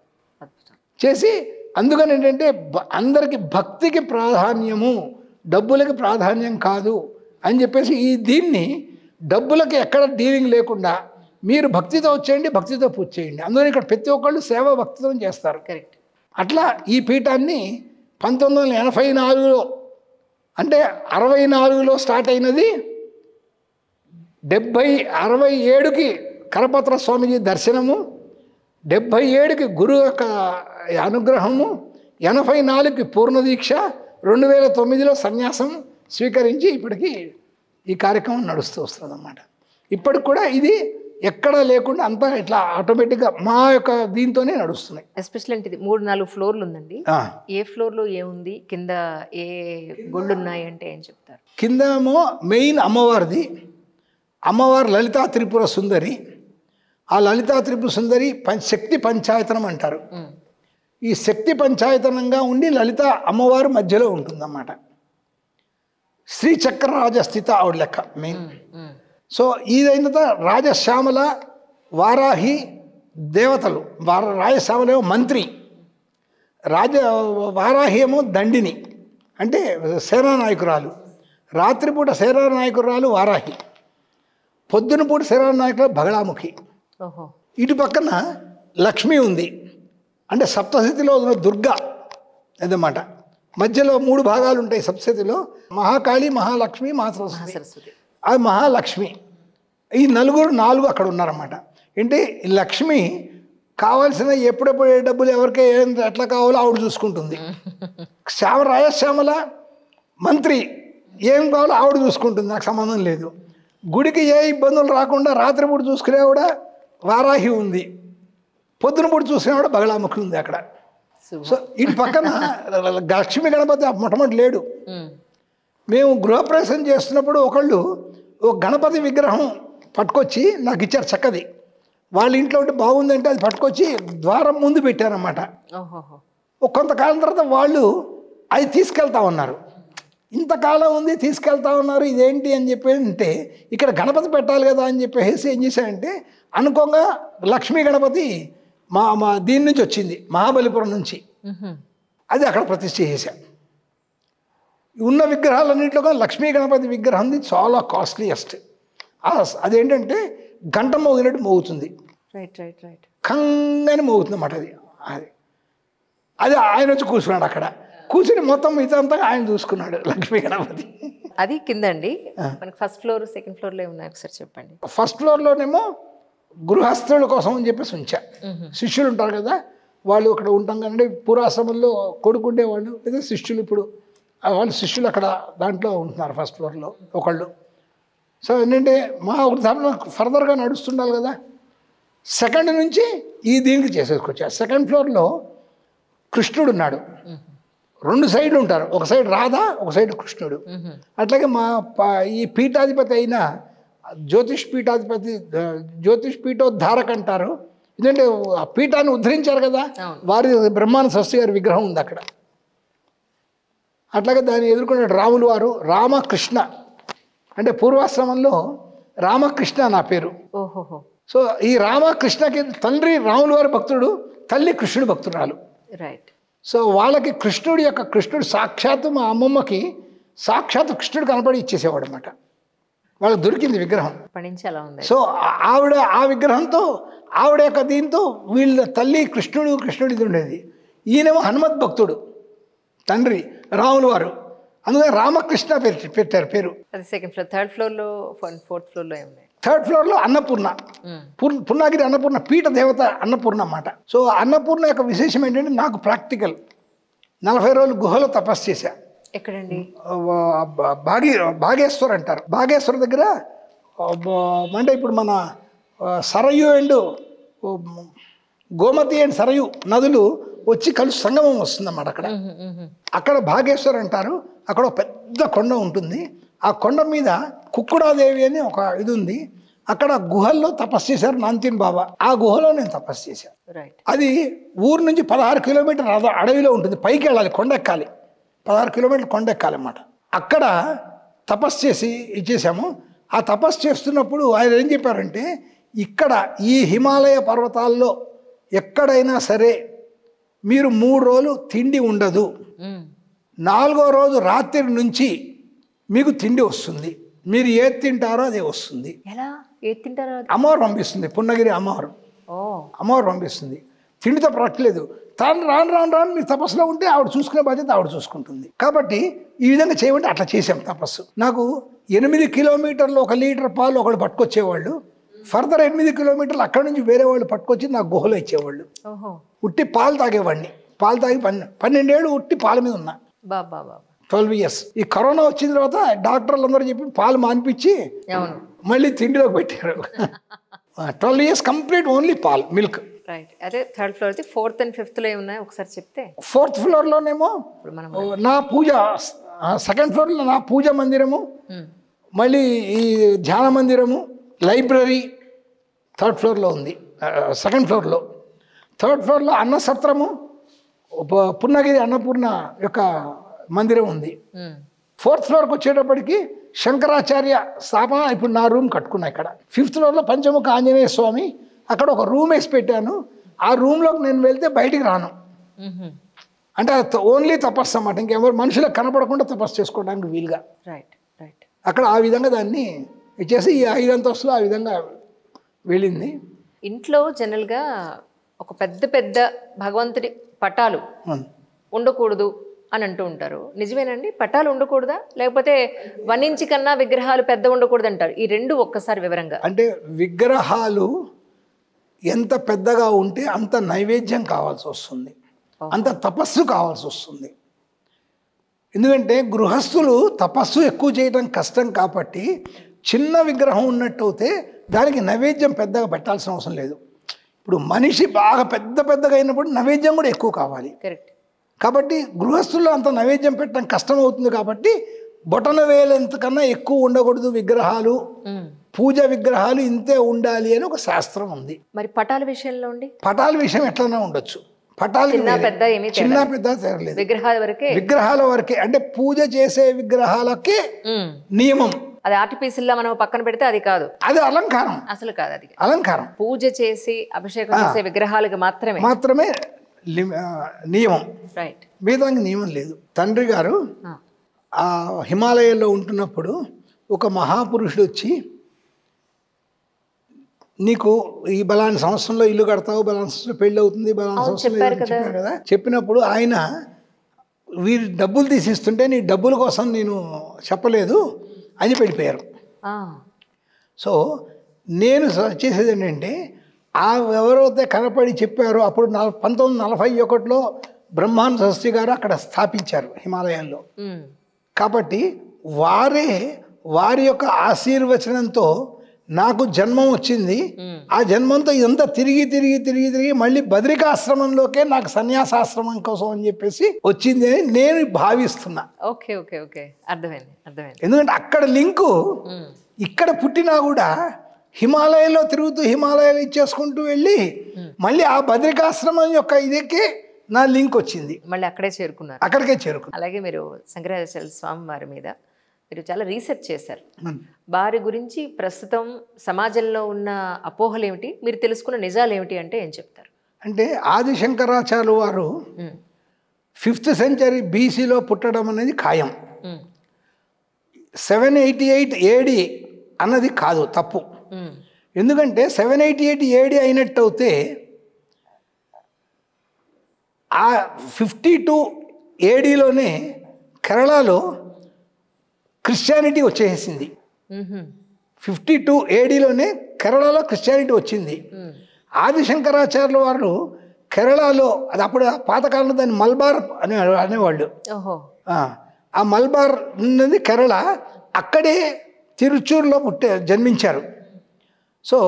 చేసి. అందుకని ఏంటంటే అందరికీ భక్తికి ప్రాధాన్యము, డబ్బులకి ప్రాధాన్యం కాదు అని చెప్పేసి దీన్ని డబ్బులకి ఎక్కడ డీలింగ్ లేకుండా మీరు భక్తితో వచ్చేయండి, భక్తితో పూజ చేయండి. అందుకని ఇక్కడ ప్రతి ఒక్కళ్ళు సేవ భక్తితో చేస్తారు. కరెక్ట్. అట్లా ఈ పీఠాన్ని 1984లో అంటే 64లో స్టార్ట్ అయినది, 67కి కరపత్ర స్వామిజీ దర్శనము, 77కి గురువు యొక్క అనుగ్రహము, 84కి పూర్ణదీక్ష, 2009లో సన్యాసం స్వీకరించి ఇప్పటికీ ఈ కార్యక్రమం నడుస్తూ వస్తుంది అన్నమాట. ఇప్పటికి కూడా ఇది ఎక్కడా లేకుండా అంతా ఇట్లా ఆటోమేటిక్గా మా యొక్క దీంతోనే నడుస్తున్నాయి. ఎస్పెషల్ అంటే ఇది 3-4 ఫ్లోర్లు ఉందండి. ఏ ఫ్లోర్లో ఏముంది, కింద ఏ గుళ్ళు ఉన్నాయి అంటే ఏం చెప్తారు? కిందేమో మెయిన్ అమ్మవారిది, అమ్మవారు లలితా త్రిపుర సుందరి. ఆ లలితా త్రిపుర సుందరి శక్తి పంచాయతనం అంటారు. ఈ శక్తి పంచాయతనంగా ఉండి లలిత అమ్మవారు మధ్యలో ఉంటుందన్నమాట. శ్రీచక్ర రాజస్థిత ఆవిడ లెక్క మెయిన్. సో ఇదైన రాజశ్యామల వారాహి దేవతలు. రాజశ్యామల ఏమో మంత్రి, వారాహి ఏమో దండిని అంటే సేనానాయకురాలు. రాత్రిపూట సేనానాయకురాలు వారాహి, పొద్దున పూట సేనానాయకురాలు బగళాముఖి. ఇటు పక్కన లక్ష్మి ఉంది, అంటే సప్తశతిలో ఉన్న దుర్గా అదన్నమాట. మధ్యలో 3 భాగాలు ఉంటాయి సప్తశతిలో, మహాకాళి, మహాలక్ష్మి, మహాసరస్వతి. అది మహాలక్ష్మి. ఈ 4 అక్కడ ఉన్నారన్నమాట. అంటే లక్ష్మి కావాల్సిన ఎప్పుడెప్పుడు ఏ డబ్బులు ఎవరికి ఎట్లా కావాలో ఆవిడ చూసుకుంటుంది. రాజశ్యామల మంత్రి, ఏం కావాలో ఆవిడ చూసుకుంటుంది, నాకు సంబంధం లేదు. గుడికి ఏ ఇబ్బందులు రాకుండా రాత్రిపూట చూసుకునే కూడా వారాహి ఉంది, పొద్దున పూట చూసుకునే కూడా బగళాముఖి ఉంది అక్కడ. సో ఇటు పక్కన లక్ష్మీ గణపతి మొట్టమొదటి లేడు. మేము గృహప్రవేశం చేస్తున్నప్పుడు ఒకళ్ళు ఒక గణపతి విగ్రహం పట్టుకొచ్చి నాకు ఇచ్చారు, చక్కది. వాళ్ళ ఇంట్లో ఉంటే బాగుందంటే అది పట్టుకొచ్చి ద్వారం ముందు పెట్టారన్నమాట. కొంతకాలం తర్వాత వాళ్ళు అది తీసుకెళ్తా ఉన్నారు. ఇంతకాలం ఉంది తీసుకెళ్తా ఉన్నారు, ఇదేంటి అని చెప్పి అంటే ఇక్కడ గణపతి పెట్టాలి కదా అని చెప్పేసి ఏం చేశారంటే అనుకోగా లక్ష్మీ గణపతి మా దీని నుంచి వచ్చింది, మహాబలిపురం నుంచి. అది అక్కడ ప్రతిష్ఠ చేశా. ఉన్న విగ్రహాలన్నింటిలో కూడా లక్ష్మీ గణపతి విగ్రహంది చాలా కాస్ట్లీయెస్ట్. అదేంటంటే గంట మోగినట్టు మోగుతుంది, రైట్ రైట్ రైట్, కంగానే మోగుతుంది అన్నమాట. అది అది ఆయన వచ్చి కూర్చున్నాడు అక్కడ. కూర్చుని మొత్తం ఇదంతా ఆయన చూసుకున్నాడు లక్ష్మీ గణపతి. అది కింద అండి. మనకి ఫస్ట్ ఫ్లోర్ సెకండ్ ఫ్లోర్లో ఉన్నాయి, ఒకసారి చెప్పండి. ఫస్ట్ ఫ్లోర్లోనేమో గృహస్థుల కోసం అని చెప్పేసి ఉంచా. శిష్యులు ఉంటారు కదా, వాళ్ళు అక్కడ ఉంటాం కానీ పూర్వాశ్రమంలో కొడుకుండేవాళ్ళు లేదా శిష్యులు, ఇప్పుడు వాళ్ళు శిష్యులు అక్కడ దాంట్లో ఉంటున్నారు ఫస్ట్ ఫ్లోర్లో ఒకళ్ళు. సో ఏంటంటే మా వృద్ధాప్యం ఫర్దర్గా నడుస్తుండాలి కదా, సెకండ్ నుంచి ఈ దీనికి చేసేసుకొచ్చా. సెకండ్ ఫ్లోర్లో కృష్ణుడు ఉన్నాడు, 2 సైడ్లు ఉంటారు, ఒక సైడ్ రాధ, ఒక సైడ్ కృష్ణుడు. అట్లాగే ఈ పీఠాధిపతి అయిన జ్యోతిష్ పీఠోద్ధారక అంటారు, ఎందుకంటే ఆ పీఠాన్ని ఉద్ధరించారు కదా, వారి బ్రహ్మానంద శాస్త్రి గారి విగ్రహం ఉంది అక్కడ. అట్లాగే దాన్ని ఎదుర్కొనే రాములు వారు రామకృష్ణ, అంటే పూర్వాశ్రమంలో రామకృష్ణ నా పేరు. ఓహోహో. సో ఈ రామకృష్ణకి తండ్రి రాములు వారి భక్తుడు, తల్లి కృష్ణుడు భక్తురాలు. రైట్. సో వాళ్ళకి కృష్ణుడు సాక్షాత్తు మా అమ్మమ్మకి సాక్షాత్తు కృష్ణుడు కనపడి ఇచ్చేసేవాడు అనమాట. వాళ్ళకి దొరికింది విగ్రహం. సో ఆవిడ ఆ విగ్రహంతో ఆవిడ యొక్క దీంతో వీళ్ళ తల్లి కృష్ణుడు ఇది ఉండేది. ఈయనేమో హనుమత్ భక్తుడు, తండ్రి రాములు వారు, అందుకని రామకృష్ణ పెట్టారు పేరు. అది సెకండ్ ఫ్లోర్. థర్డ్ ఫ్లోర్లో ఫోర్త్ ఫ్లోర్లో ఏమున్నాయి? థర్డ్ ఫ్లోర్లో అన్నపూర్ణ, పున్నాగిరి అన్నపూర్ణ పీఠ దేవత అన్నపూర్ణ అన్నమాట. సో అన్నపూర్ణ యొక్క విశేషం ఏంటంటే, నాకు ప్రాక్టికల్ 40 రోజులు గుహలో తపస్సు చేశా. ఎక్కడండి? భాగేశ్వర్ అంటారు. భాగేశ్వర్ దగ్గర అంటే ఇప్పుడు మన సరయు అండ్ గోమతి అండ్ సరయు నదులు వచ్చి కలిసి సంగమం వస్తుందన్నమాట అక్కడ భాగేశ్వర్ అంటారు. అక్కడ ఒక పెద్ద కొండ ఉంటుంది. ఆ కొండ మీద కుక్కుడాదేవి అని ఒక ఇది ఉంది. అక్కడ గుహల్లో తపస్సు చేశారు నాంతిన్ బాబా. ఆ గుహలో నేను తపస్సు చేశాను. అది ఊరు నుంచి 16 కిలోమీటర్ అడవిలో ఉంటుంది, పైకి వెళ్ళాలి, కొండ ఎక్కాలి, 16 కిలోమీటర్లు కొండ ఎక్కాలి అన్నమాట. అక్కడ తపస్సు చేసి ఇచ్చేసాము. ఆ తపస్సు చేస్తున్నప్పుడు ఆయన ఏం చెప్పారంటే, ఇక్కడ ఈ హిమాలయ పర్వతాల్లో ఎక్కడైనా సరే మీరు 3 రోజులు తిండి ఉండదు, 4వ రోజు రాత్రి నుంచి మీకు తిండి వస్తుంది, మీరు ఏది తింటారో అదే వస్తుంది. అమ్మవారు పంపిస్తుంది, పున్నగిరి అమ్మవారు పంపిస్తుంది. తిండితో పట్టలేదు, రాను మీరు తపస్సులో ఉంటే ఆవిడ చూసుకునే బాధ్యత ఆవిడ చూసుకుంటుంది. కాబట్టి ఈ విధంగా చేయమంటే అట్లా చేసాం తపస్సు. నాకు 8 కిలోమీటర్లు 1 లీటర్ పాలు ఒకళ్ళు పట్టుకొచ్చేవాళ్ళు, ఫర్దర్ 8 కిలోమీటర్లు అక్కడి నుంచి వేరే వాళ్ళు పట్టుకొచ్చి నాకు గుహలో ఇచ్చేవాళ్ళు. ఉట్టి పాలు తాగేవాడిని. పాలు తాగి 12 ఏళ్ళు ఉట్టి పాల మీద ఉన్నా. 12 years. ఈ కరోనా వచ్చిన తర్వాత డాక్టర్లు అందరూ చెప్పి పాలు మానిపించి మళ్ళీ తిండిలోకి పెట్టారు. 12 years కంప్లీట్ ఓన్లీ పాలు, మిల్క్. అదే third floor. Fourth and fifth లో ఏమున్నాయి ఒకసారి చెప్తే? ఫోర్త్ ఫ్లోర్లోనేమో నా పూజ, సెకండ్ ఫ్లోర్లో నా పూజ మందిరము, మళ్ళీ ఈ ధ్యాన మందిరము, లైబ్రరీ థర్డ్ ఫ్లోర్లో ఉంది. సెకండ్ ఫ్లోర్లో. థర్డ్ ఫ్లోర్లో అన్నసత్రము, పున్నగిరి అన్నపూర్ణ యొక్క మందిరం ఉంది. ఫోర్త్ ఫ్లోర్కి వచ్చేటప్పటికి శంకరాచార్య స్థాపన ఇప్పుడు నా రూమ్ కట్టుకున్నా ఇక్కడ. ఫిఫ్త్ ఫ్లోర్లో పంచముఖ ఆంజనేయ స్వామి, అక్కడ ఒక రూమ్ వేసి పెట్టాను. ఆ రూమ్లోకి నేను వెళ్తే బయటికి రాను, అంటే ఓన్లీ తపస్సు అన్నమాట. ఇంకెవరు మనుషులకు కనపడకుండా తపస్సు చేసుకోవడానికి వీలుగా అక్కడ ఆ విధంగా దాన్ని ఇచ్చేసి ఈ 5 అంతస్తులు ఆ విధంగా వెళ్ళింది. ఇంట్లో జనరల్గా ఒక పెద్ద భగవంతుడి పటాలు ఉండకూడదు అని అంటూ ఉంటారు. నిజమేనండి? పటాలు ఉండకూడదా, లేకపోతే 1 ఇంచ్ కన్నా విగ్రహాలు పెద్ద ఉండకూడదు అంటారు. ఈ రెండు ఒక్కసారి వివరంగా. అంటే విగ్రహాలు ఎంత పెద్దగా ఉంటే అంత నైవేద్యం కావాల్సి వస్తుంది, అంత తపస్సు కావాల్సి వస్తుంది. ఎందుకంటే గృహస్థులు తపస్సు ఎక్కువ చేయడం కష్టం కాబట్టి చిన్న విగ్రహం ఉన్నట్టు అయితే దానికి నైవేద్యం పెద్దగా పెట్టాల్సిన అవసరం లేదు. ఇప్పుడు మనిషి బాగా పెద్దగా అయినప్పుడు నైవేద్యం కూడా ఎక్కువ కావాలి. కరెక్ట్. కాబట్టి గృహస్థుల్లో అంత నైవేద్యం పెట్టడం కష్టం అవుతుంది. కాబట్టి బొటన వేలంతకన్నా ఎక్కువ ఉండకూడదు విగ్రహాలు, పూజ విగ్రహాలు ఇంతే ఉండాలి అని ఒక శాస్త్రం ఉంది. మరి పటాల విషయంలో ఉండి పటాల విషయం ఎట్లన్నా ఉండొచ్చు. పటాలు చిన్న పెద్ద తేరలేదు, విగ్రహాల వరకే. అంటే పూజ చేసే విగ్రహాలకే నియమం. అది ఆర్టిఫిషియల్ మనం పక్కన పెడితే అది కాదు, అది అలంకారం, అసలు కాదు. అది అలంకారం. పూజ చేసి అభిషేకం చేసే విగ్రహాలకు మాత్రమే నియమం, రైట్. మిగతా నియమం లేదు. తండ్రి గారు ఆ హిమాలయాల్లో ఉంటున్నప్పుడు ఒక మహాపురుషుడు వచ్చి, నీకు ఈ బలాని సంవత్సరంలో ఇల్లు కడతావు, బలాని సంవత్సరంలో పెళ్ళి అవుతుంది, బలాని సంవత్సరంలో చెప్పారు కదా. చెప్పినప్పుడు ఆయన వీరి డబ్బులు తీసిస్తుంటే నీ డబ్బుల కోసం నేను చెప్పలేదు అని వెళ్ళిపోయారు. సో నేను చేసేది ఏంటంటే, ఆ ఎవరైతే కనపడి చెప్పారో అప్పుడు 1941లో బ్రహ్మానంద సరస్వతి గారు అక్కడ స్థాపించారు హిమాలయాల్లో. కాబట్టి వారి యొక్క ఆశీర్వచనంతో నాకు జన్మం వచ్చింది. ఆ జన్మంతో ఇదంతా తిరిగి మళ్ళీ బద్రికాశ్రమంలోకే నాకు సన్యాసాశ్రమం కోసం అని చెప్పేసి వచ్చింది అని నేను భావిస్తున్నా. ఓకే ఓకే ఓకే, అర్థమైంది. ఎందుకంటే అక్కడ లింకు ఇక్కడ పుట్టినా కూడా హిమాలయాల్లో తిరుగుతూ హిమాలయాలు ఇచ్చేసుకుంటూ వెళ్ళి మళ్ళీ ఆ బద్రికాశ్రమం యొక్క ఇదికే నా లింక్ వచ్చింది, మళ్ళీ అక్కడికే చేరుకున్నాను. అలాగే మీరు శంకరాచార్య స్వామి వారి మీద మీరు చాలా రీసెర్చ్ చేశారు. వారి గురించి ప్రస్తుతం సమాజంలో ఉన్న అపోహలు ఏమిటి, మీరు తెలుసుకున్న నిజాలు ఏమిటి అంటే ఏం చెప్తారు? అంటే ఆది శంకరాచార్యులు వారు 5th సెంచరీ బీసీలో పుట్టడం అనేది ఖాయం. 788 AD అన్నది కాదు, తప్పు. ఎందుకంటే 788 AD అయినట్టు అయితే ఆ 52 ADలోనే కేరళలో క్రిస్టియానిటీ వచ్చేసింది. 52 ADలోనే కేరళలో క్రిస్టియానిటీ వచ్చింది. ఆది శంకరాచార్యుల వారు కేరళలో, అది అప్పుడు పాతకాలంలో దాన్ని మల్బార్ అనేవాళ్ళు. ఆ మల్బార్ ఉన్నది కేరళ, అక్కడే తిరుచూరులో జన్మించారు. సో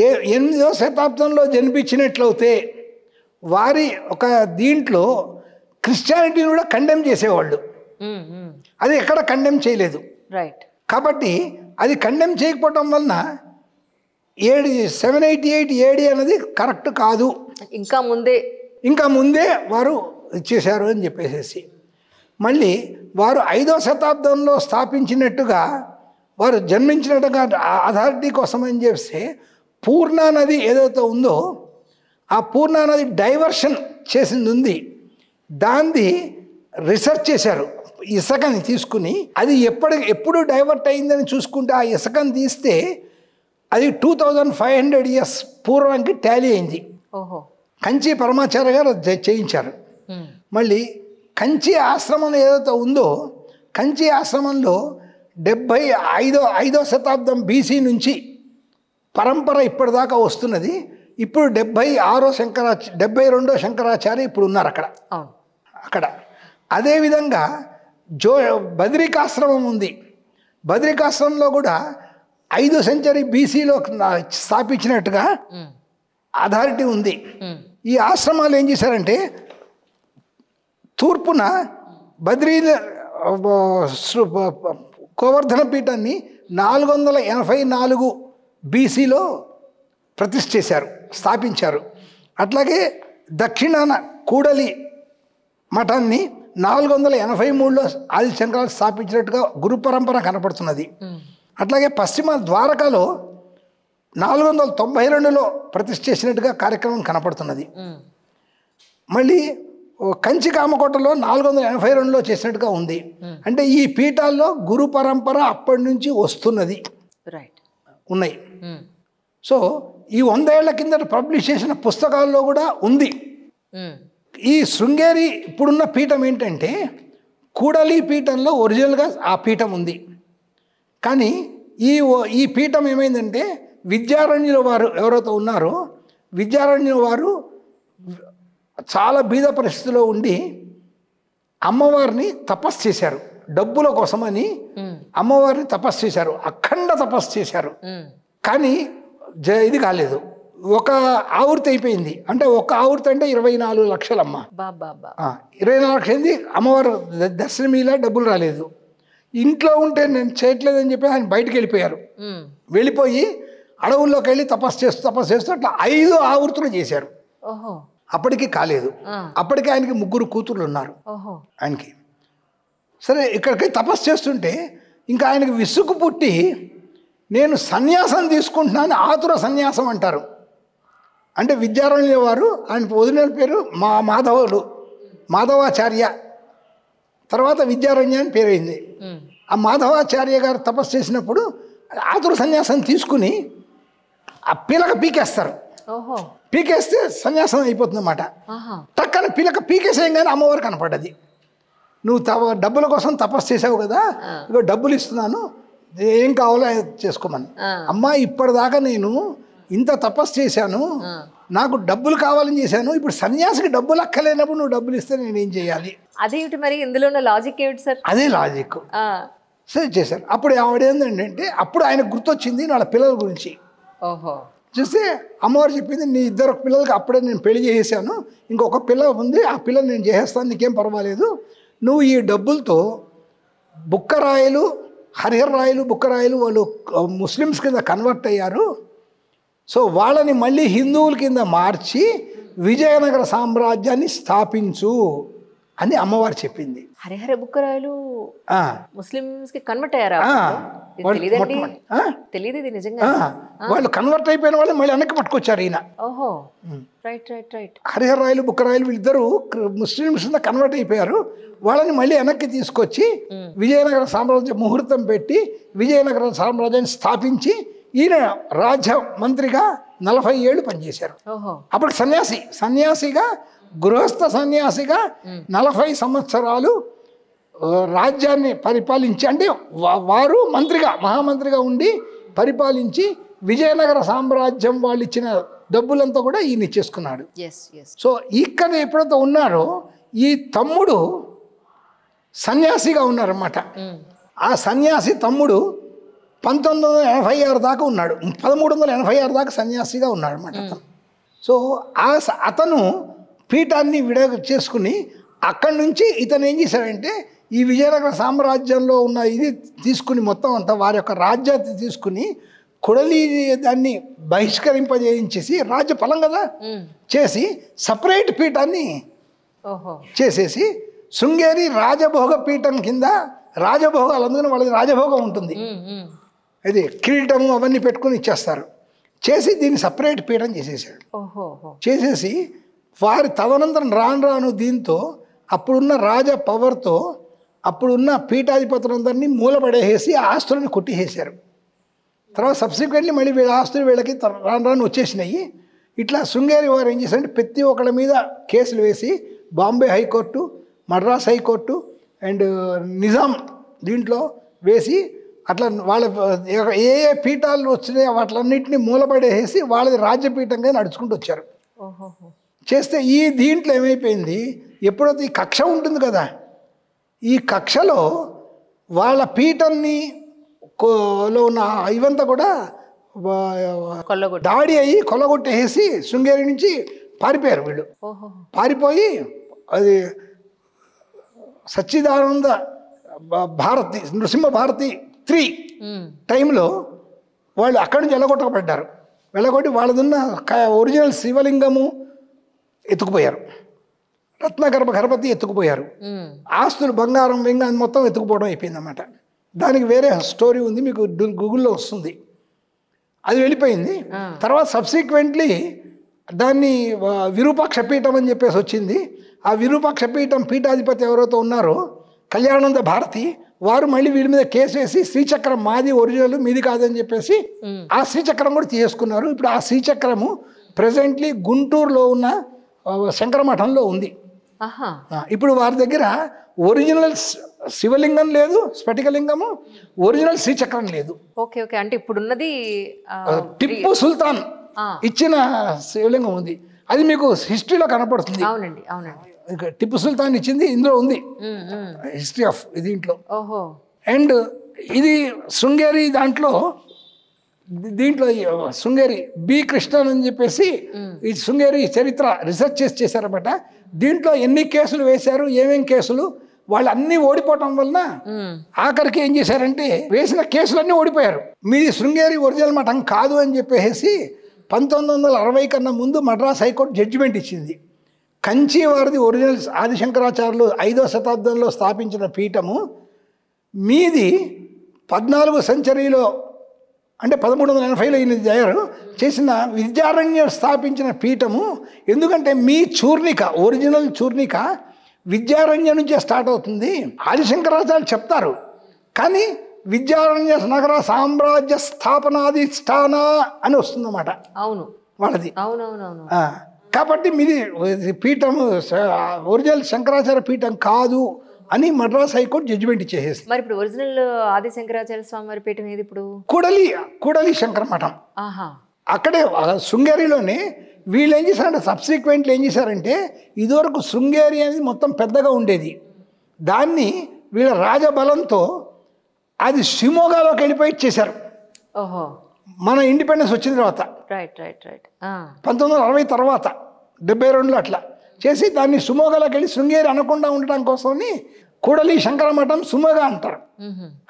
8వ శతాబ్దంలో జన్మించినట్లయితే వారి ఒక దీంట్లో క్రిస్టియానిటీని కూడా కండెమ్ చేసేవాళ్ళు. అది ఎక్కడ కండెమ్ చేయలేదు, రైట్. కాబట్టి అది కండెమ్ చేయకపోవటం వలన 788 AD అనేది కరెక్ట్ కాదు, ఇంకా ముందే వారు ఇచ్చేశారు అని చెప్పేసి. మళ్ళీ వారు 5వ శతాబ్దంలో స్థాపించినట్టుగా వారు జన్మించినట్టుగా అథారిటీ కోసం అని చేస్తే పూర్ణా నది ఏదైతే ఉందో ఆ పూర్ణా నది డైవర్షన్ చేసింది ఉంది, దాన్ని రీసెర్చ్ చేశారు. ఇసుకని తీసుకుని అది ఎప్పుడు డైవర్ట్ అయిందని చూసుకుంటే ఆ ఇసుకని తీస్తే అది 2500 years పూర్వానికి టాలీ అయింది. కంచి పరమాచార్య గారు చేయించారు. మళ్ళీ కంచి ఆశ్రమం ఏదైతే ఉందో కంచి ఆశ్రమంలో 75వ శతాబ్దం BC నుంచి పరంపర ఇప్పటిదాకా వస్తున్నది. ఇప్పుడు 72వ శంకరాచార్య ఇప్పుడు ఉన్నారు అక్కడ. అదేవిధంగా బద్రికాశ్రమం ఉంది. బద్రికాశ్రమంలో కూడా 5వ సెంచరీ BCలో స్థాపించినట్టుగా అథారిటీ ఉంది. ఈ ఆశ్రమాలు ఏం చేశారంటే తూర్పున గోవర్ధన పీఠాన్ని 484 BCలో ప్రతిష్ఠ చేశారు, స్థాపించారు. అట్లాగే దక్షిణాన కూడలి మఠాన్ని 483లో ఆది శంకరాచార్యులు స్థాపించినట్టుగా గురు పరంపర కనపడుతున్నది. అట్లాగే పశ్చిమ ద్వారకాలో 492లో ప్రతిష్ఠ చేసినట్టుగా కార్యక్రమం కనపడుతున్నది. మళ్ళీ కంచి కామకోటలో 482లో చేసినట్టుగా ఉంది. అంటే ఈ పీఠాల్లో గురు పరంపర అప్పటి నుంచి వస్తున్నది, ఉన్నాయి. సో ఈ 100 ఏళ్ల కిందట పబ్లిష్ చేసిన పుస్తకాల్లో కూడా ఉంది. ఈ శృంగేరి ఇప్పుడున్న పీఠం ఏంటంటే కూడలి పీఠంలో ఒరిజినల్గా ఆ పీఠం ఉంది. కానీ ఈ పీఠం ఏమైందంటే విద్యారణ్యుల వారు ఎవరైతే ఉన్నారో విద్యారణ్యుల వారు చాలా బీద పరిస్థితిలో ఉండి అమ్మవారిని తపస్సు చేశారు, డబ్బుల కోసమని అమ్మవారిని తపస్సు చేశారు, అఖండ తపస్సు చేశారు. కానీ ఇది కాలేదు, ఒక ఆవృత్తి అయిపోయింది. అంటే ఒక ఆవృత్తి అంటే 24 లక్షలమ్మ, 24 లక్షలు అమ్మవారు దర్శనమీలా డబ్బులు రాలేదు. ఇంట్లో ఉంటే నేను చేయట్లేదని చెప్పి ఆయన బయటకు వెళ్ళిపోయి అడవుల్లోకి వెళ్ళి తపస్సు చేస్తూ అట్లా 5 ఆవృత్తులు చేశారు. అప్పటికి కాలేదు. అప్పటికి ఆయనకి 3 కూతుర్లు ఉన్నారు ఆయనకి. సరే ఇక్కడికి తపస్సు చేస్తుంటే ఇంకా ఆయనకు విసుగు పుట్టి నేను సన్యాసం తీసుకుంటున్నాను, ఆతుర సన్యాసం అంటారు. అంటే విద్యారణ్యుల వారు ఆయన వదిన పేరు మాధవాచార్య, తర్వాత విద్యారణ్య అని పేరైంది. ఆ మాధవాచార్య గారు తపస్సు చేసినప్పుడు ఆతుర సన్యాసం తీసుకుని ఆ పిలక పీకేస్తారు. పీకేస్తే సన్యాసం అయిపోతుంది అన్నమాట. టక్కన పిలక పీకేసేయంగానే అమ్మవారు కనపడ్డది. నువ్వు డబ్బుల కోసం తపస్సు చేసావు కదా, ఇగో డబ్బులు ఇస్తున్నాను, ఏం కావాలో చేసుకోమని. అమ్మా ఇప్పటిదాకా నేను ఇంత తపస్సు చేశాను, నాకు డబ్బులు కావాలని చేశాను, ఇప్పుడు సన్యాసికి డబ్బులు అక్కలేనప్పుడు నువ్వు డబ్బులు ఇస్తే నేనేం చేయాలి? అదేమిటి మరి, ఇందులో ఉన్న లాజిక్ ఏమిటి సార్? అదే లాజిక్. సరే చేశారు. అప్పుడు ఆవిడ ఏంటంటే అప్పుడు ఆయనకు గుర్తొచ్చింది వాళ్ళ పిల్లల గురించి. చూస్తే అమ్మవారు చెప్పింది, నీ 2 పిల్లలకి అప్పుడే నేను పెళ్లి చేసేసాను, ఇంకొక పిల్ల ఉంది, ఆ పిల్లని నేను చేసేస్తాను, నీకేం పర్వాలేదు. నువ్వు ఈ డబ్బులతో బుక్కరాయలు, హరిహరరాయలు, బుక్కరాయలు వాళ్ళు ముస్లిమ్స్ కింద కన్వర్ట్ అయ్యారు. సో వాళ్ళని మళ్ళీ హిందువుల కింద మార్చి విజయనగర సామ్రాజ్యాన్ని స్థాపించు అని అమ్మవారు చెప్పింది. హరిహర బుక్కరాయలు ముస్లిమ్స్ కి కన్వర్ట్ అయ్యారా? తెలియదు ఇది నిజంగా. వాళ్ళు కన్వర్ట్ అయిపోయిన వాళ్ళు మళ్ళీ వెనక్కి పట్టుకొచ్చారు ఈయన. ఓహో, right right right. Harihararayalu Bukkarayalu వీళ్ళిద్దరూ ముస్లిమ్స్ కన్వర్ట్ అయిపోయారు. వాళ్ళని మళ్ళీ వెనక్కి తీసుకొచ్చి విజయనగర సామ్రాజ్య ముహూర్తం పెట్టి విజయనగర సామ్రాజ్యాన్ని స్థాపించి ఈయన రాజ్య మంత్రిగా 40 ఏళ్ళు పనిచేశారు. అప్పుడు సన్యాసిగా గృహస్థ సన్యాసిగా 40 సంవత్సరాలు రాజ్యాన్ని పరిపాలించి, అంటే వారు మహామంత్రిగా ఉండి పరిపాలించి విజయనగర సామ్రాజ్యం వాళ్ళు ఇచ్చిన డబ్బులంతా కూడా ఈయన ఇచ్చేసుకున్నాడు. సో ఇక్కడ ఎప్పుడైతే ఉన్నారో ఈ తమ్ముడు సన్యాసిగా ఉన్నారన్నమాట. ఆ సన్యాసి తమ్ముడు 1986 దాకా ఉన్నాడు, 1386 దాకా సన్యాసిగా ఉన్నాడు అన్నమాట. సో అతను పీఠాన్ని చేసుకుని అక్కడి నుంచి ఇతను ఏం చేశాడంటే ఈ విజయనగర సామ్రాజ్యంలో ఉన్న ఇది తీసుకుని మొత్తం అంతా వారి యొక్క రాజ్యాన్ని తీసుకుని కొడలి దాన్ని బహిష్కరింపజేయించేసి రాజ్య ఫలం కదా చేసి సపరేట్ పీఠాన్ని చేసేసి శృంగేరి రాజభోగ పీఠం కింద రాజభోగాలు, అందుకని వాళ్ళది రాజభోగం ఉంటుంది, అది కిరీటము అవన్నీ పెట్టుకుని ఇచ్చేస్తారు. చేసి దీన్ని సపరేట్ పీఠం చేసేసాడు. చేసేసి వారి తదనంతరం రాను దీంతో అప్పుడున్న రాజ పవర్తో అప్పుడున్న పీఠాధిపతులందరినీ మూలపడేసి ఆస్తులను కొట్టివేశారు. తర్వాత సబ్సిక్వెంట్లీ మళ్ళీ వీళ్ళ ఆస్తులు వీళ్ళకి రాను వచ్చేసినాయి. ఇట్లా శృంగేరి వారు ఏం చేశారంటే ప్రతి ఒక్కళ్ళ మీద కేసులు వేసి Bombay high court, Madras high court and Nizam దీంట్లో వేసి అట్లా వాళ్ళ ఏ పీఠాలు వచ్చినాయో వాటిలన్నింటినీ మూలపడేసి వాళ్ళది రాజ్యపీఠంగా నడుచుకుంటూ వచ్చారు. చేస్తే ఈ దీంట్లో ఏమైపోయింది, ఎప్పుడైతే ఈ కక్ష ఉంటుంది కదా, ఈ కక్షలో వాళ్ళ పీఠాన్ని లో ఉన్న ఇవంతా కూడా దాడి అయ్యి కొల్లగొట్టేసి శృంగేరి నుంచి పారిపోయారు వీళ్ళు. పారిపోయి అది సచ్చిదానంద భారతి నృసింహ భారతి 3 టైంలో వాళ్ళు అక్కడి నుంచి వెళ్ళగొట్టబడ్డారు. వెళ్ళగొట్టి వాళ్ళదున్న ఒరిజినల్ శివలింగము ఎత్తుకుపోయారు, రత్నగర్భగణపతి ఎత్తుకుపోయారు, ఆస్తులు బంగారం వెంగారం మొత్తం ఎత్తుకుపోవడం అయిపోయింది అన్నమాట. దానికి వేరే స్టోరీ ఉంది, మీకు గూగుల్లో వస్తుంది. అది వెళ్ళిపోయింది. తర్వాత సబ్సిక్వెంట్లీ దాన్ని విరూపాక్ష పీఠం అని చెప్పేసి వచ్చింది. ఆ విరూపాక్ష పీఠం పీఠాధిపతి ఎవరైతే ఉన్నారో కళ్యాణానంద భారతి వారు మళ్ళీ వీడి మీద కేసు వేసి శ్రీచక్రం మాది ఒరిజినల్ మీది కాదని చెప్పేసి ఆ శ్రీచక్రం కూడా తీసుకున్నారు. ఇప్పుడు ఆ శ్రీచక్రము ప్రెజెంట్లీ గుంటూరులో ఉన్న శంకరమఠంలో ఉంది. ఇప్పుడు వారి దగ్గర ఒరిజినల్ శివలింగం లేదు, స్ఫటికలింగము, ఒరిజినల్ శ్రీచక్రం లేదు. ఓకే ఓకే, అంటే ఇప్పుడున్నది టిప్పు సుల్తాన్ ఇచ్చిన శివలింగం ఉంది. అది మీకు హిస్టరీలో కనపడుతుంది. అవునండి అవునండి, టిప్పు సుల్తాన్ ఇచ్చింది ఇందులో ఉంది, హిస్టరీ ఆఫ్ దీంట్లో. అండ్ ఇది శృంగేరి దీంట్లో శృంగేరి బి కృష్ణన్ అని చెప్పేసి ఈ శృంగేరి చరిత్ర రీసెర్చ్ చేశారన్నమాట. దీంట్లో ఎన్ని కేసులు వేశారు, ఏమేం కేసులు, వాళ్ళు అన్నీ ఓడిపోవటం వలన ఆఖరికి ఏం చేశారంటే వేసిన కేసులన్నీ ఓడిపోయారు. మీది శృంగేరి ఒరిజినల్ మఠం కాదు అని చెప్పేసి 1960 కన్నా ముందు మద్రాస్ హైకోర్టు జడ్జిమెంట్ ఇచ్చింది. కంచి వారిది ఒరిజినల్ ఆదిశంకరాచార్యులు 5వ శతాబ్దంలో స్థాపించిన పీఠము, మీది 14వ సెంచరీలో అంటే 1380లో ఈయన చేసిన విద్యారణ్యం స్థాపించిన పీఠము. ఎందుకంటే మీ చూర్ణిక, ఒరిజినల్ చూర్ణిక విద్యారణ్యం నుంచే స్టార్ట్ అవుతుంది. ఆదిశంకరాచార్యులు చెప్తారు, కానీ విద్యారణ్య నగర సామ్రాజ్య స్థాపనాధిష్టాన అని వస్తుందన్నమాట. అవును, వాళ్ళది. అవునవునవును. కాబట్టి మీది పీఠము ఒరిజినల్ శంకరాచార్య పీఠం కాదు అని మద్రాస్ హైకోర్టు జడ్జిమెంట్ ఇచ్చేసేసింది. మరి ఇప్పుడు ఒరిజినల్ ఆది శంకరాచార్య స్వామి వారి పీఠం ఏది ఇప్పుడు? కూడలి శంకర మఠం. ఆహా, అక్కడే శృంగేరిలోనే వీళ్ళు ఏం చేశారంటే సబ్సిక్వెంట్లు ఏం చేశారంటే, ఇదివరకు శృంగేరి అనేది మొత్తం పెద్దగా ఉండేది, దాన్ని వీళ్ళ రాజబలంతో అది షిమోగాలోకి వెళ్ళిపోయి చేశారు. ఓహో, మన ఇండిపెండెన్స్ వచ్చిన తర్వాత రైట్ రైట్ రైట్. 1960 తర్వాత 72లో అట్లా చేసి దాన్ని సుమోగాలోకి వెళ్ళి శృంగేరి అనకుండా ఉండటం కోసమని కూడలి శంకర మఠం సుమోగా అంటారు.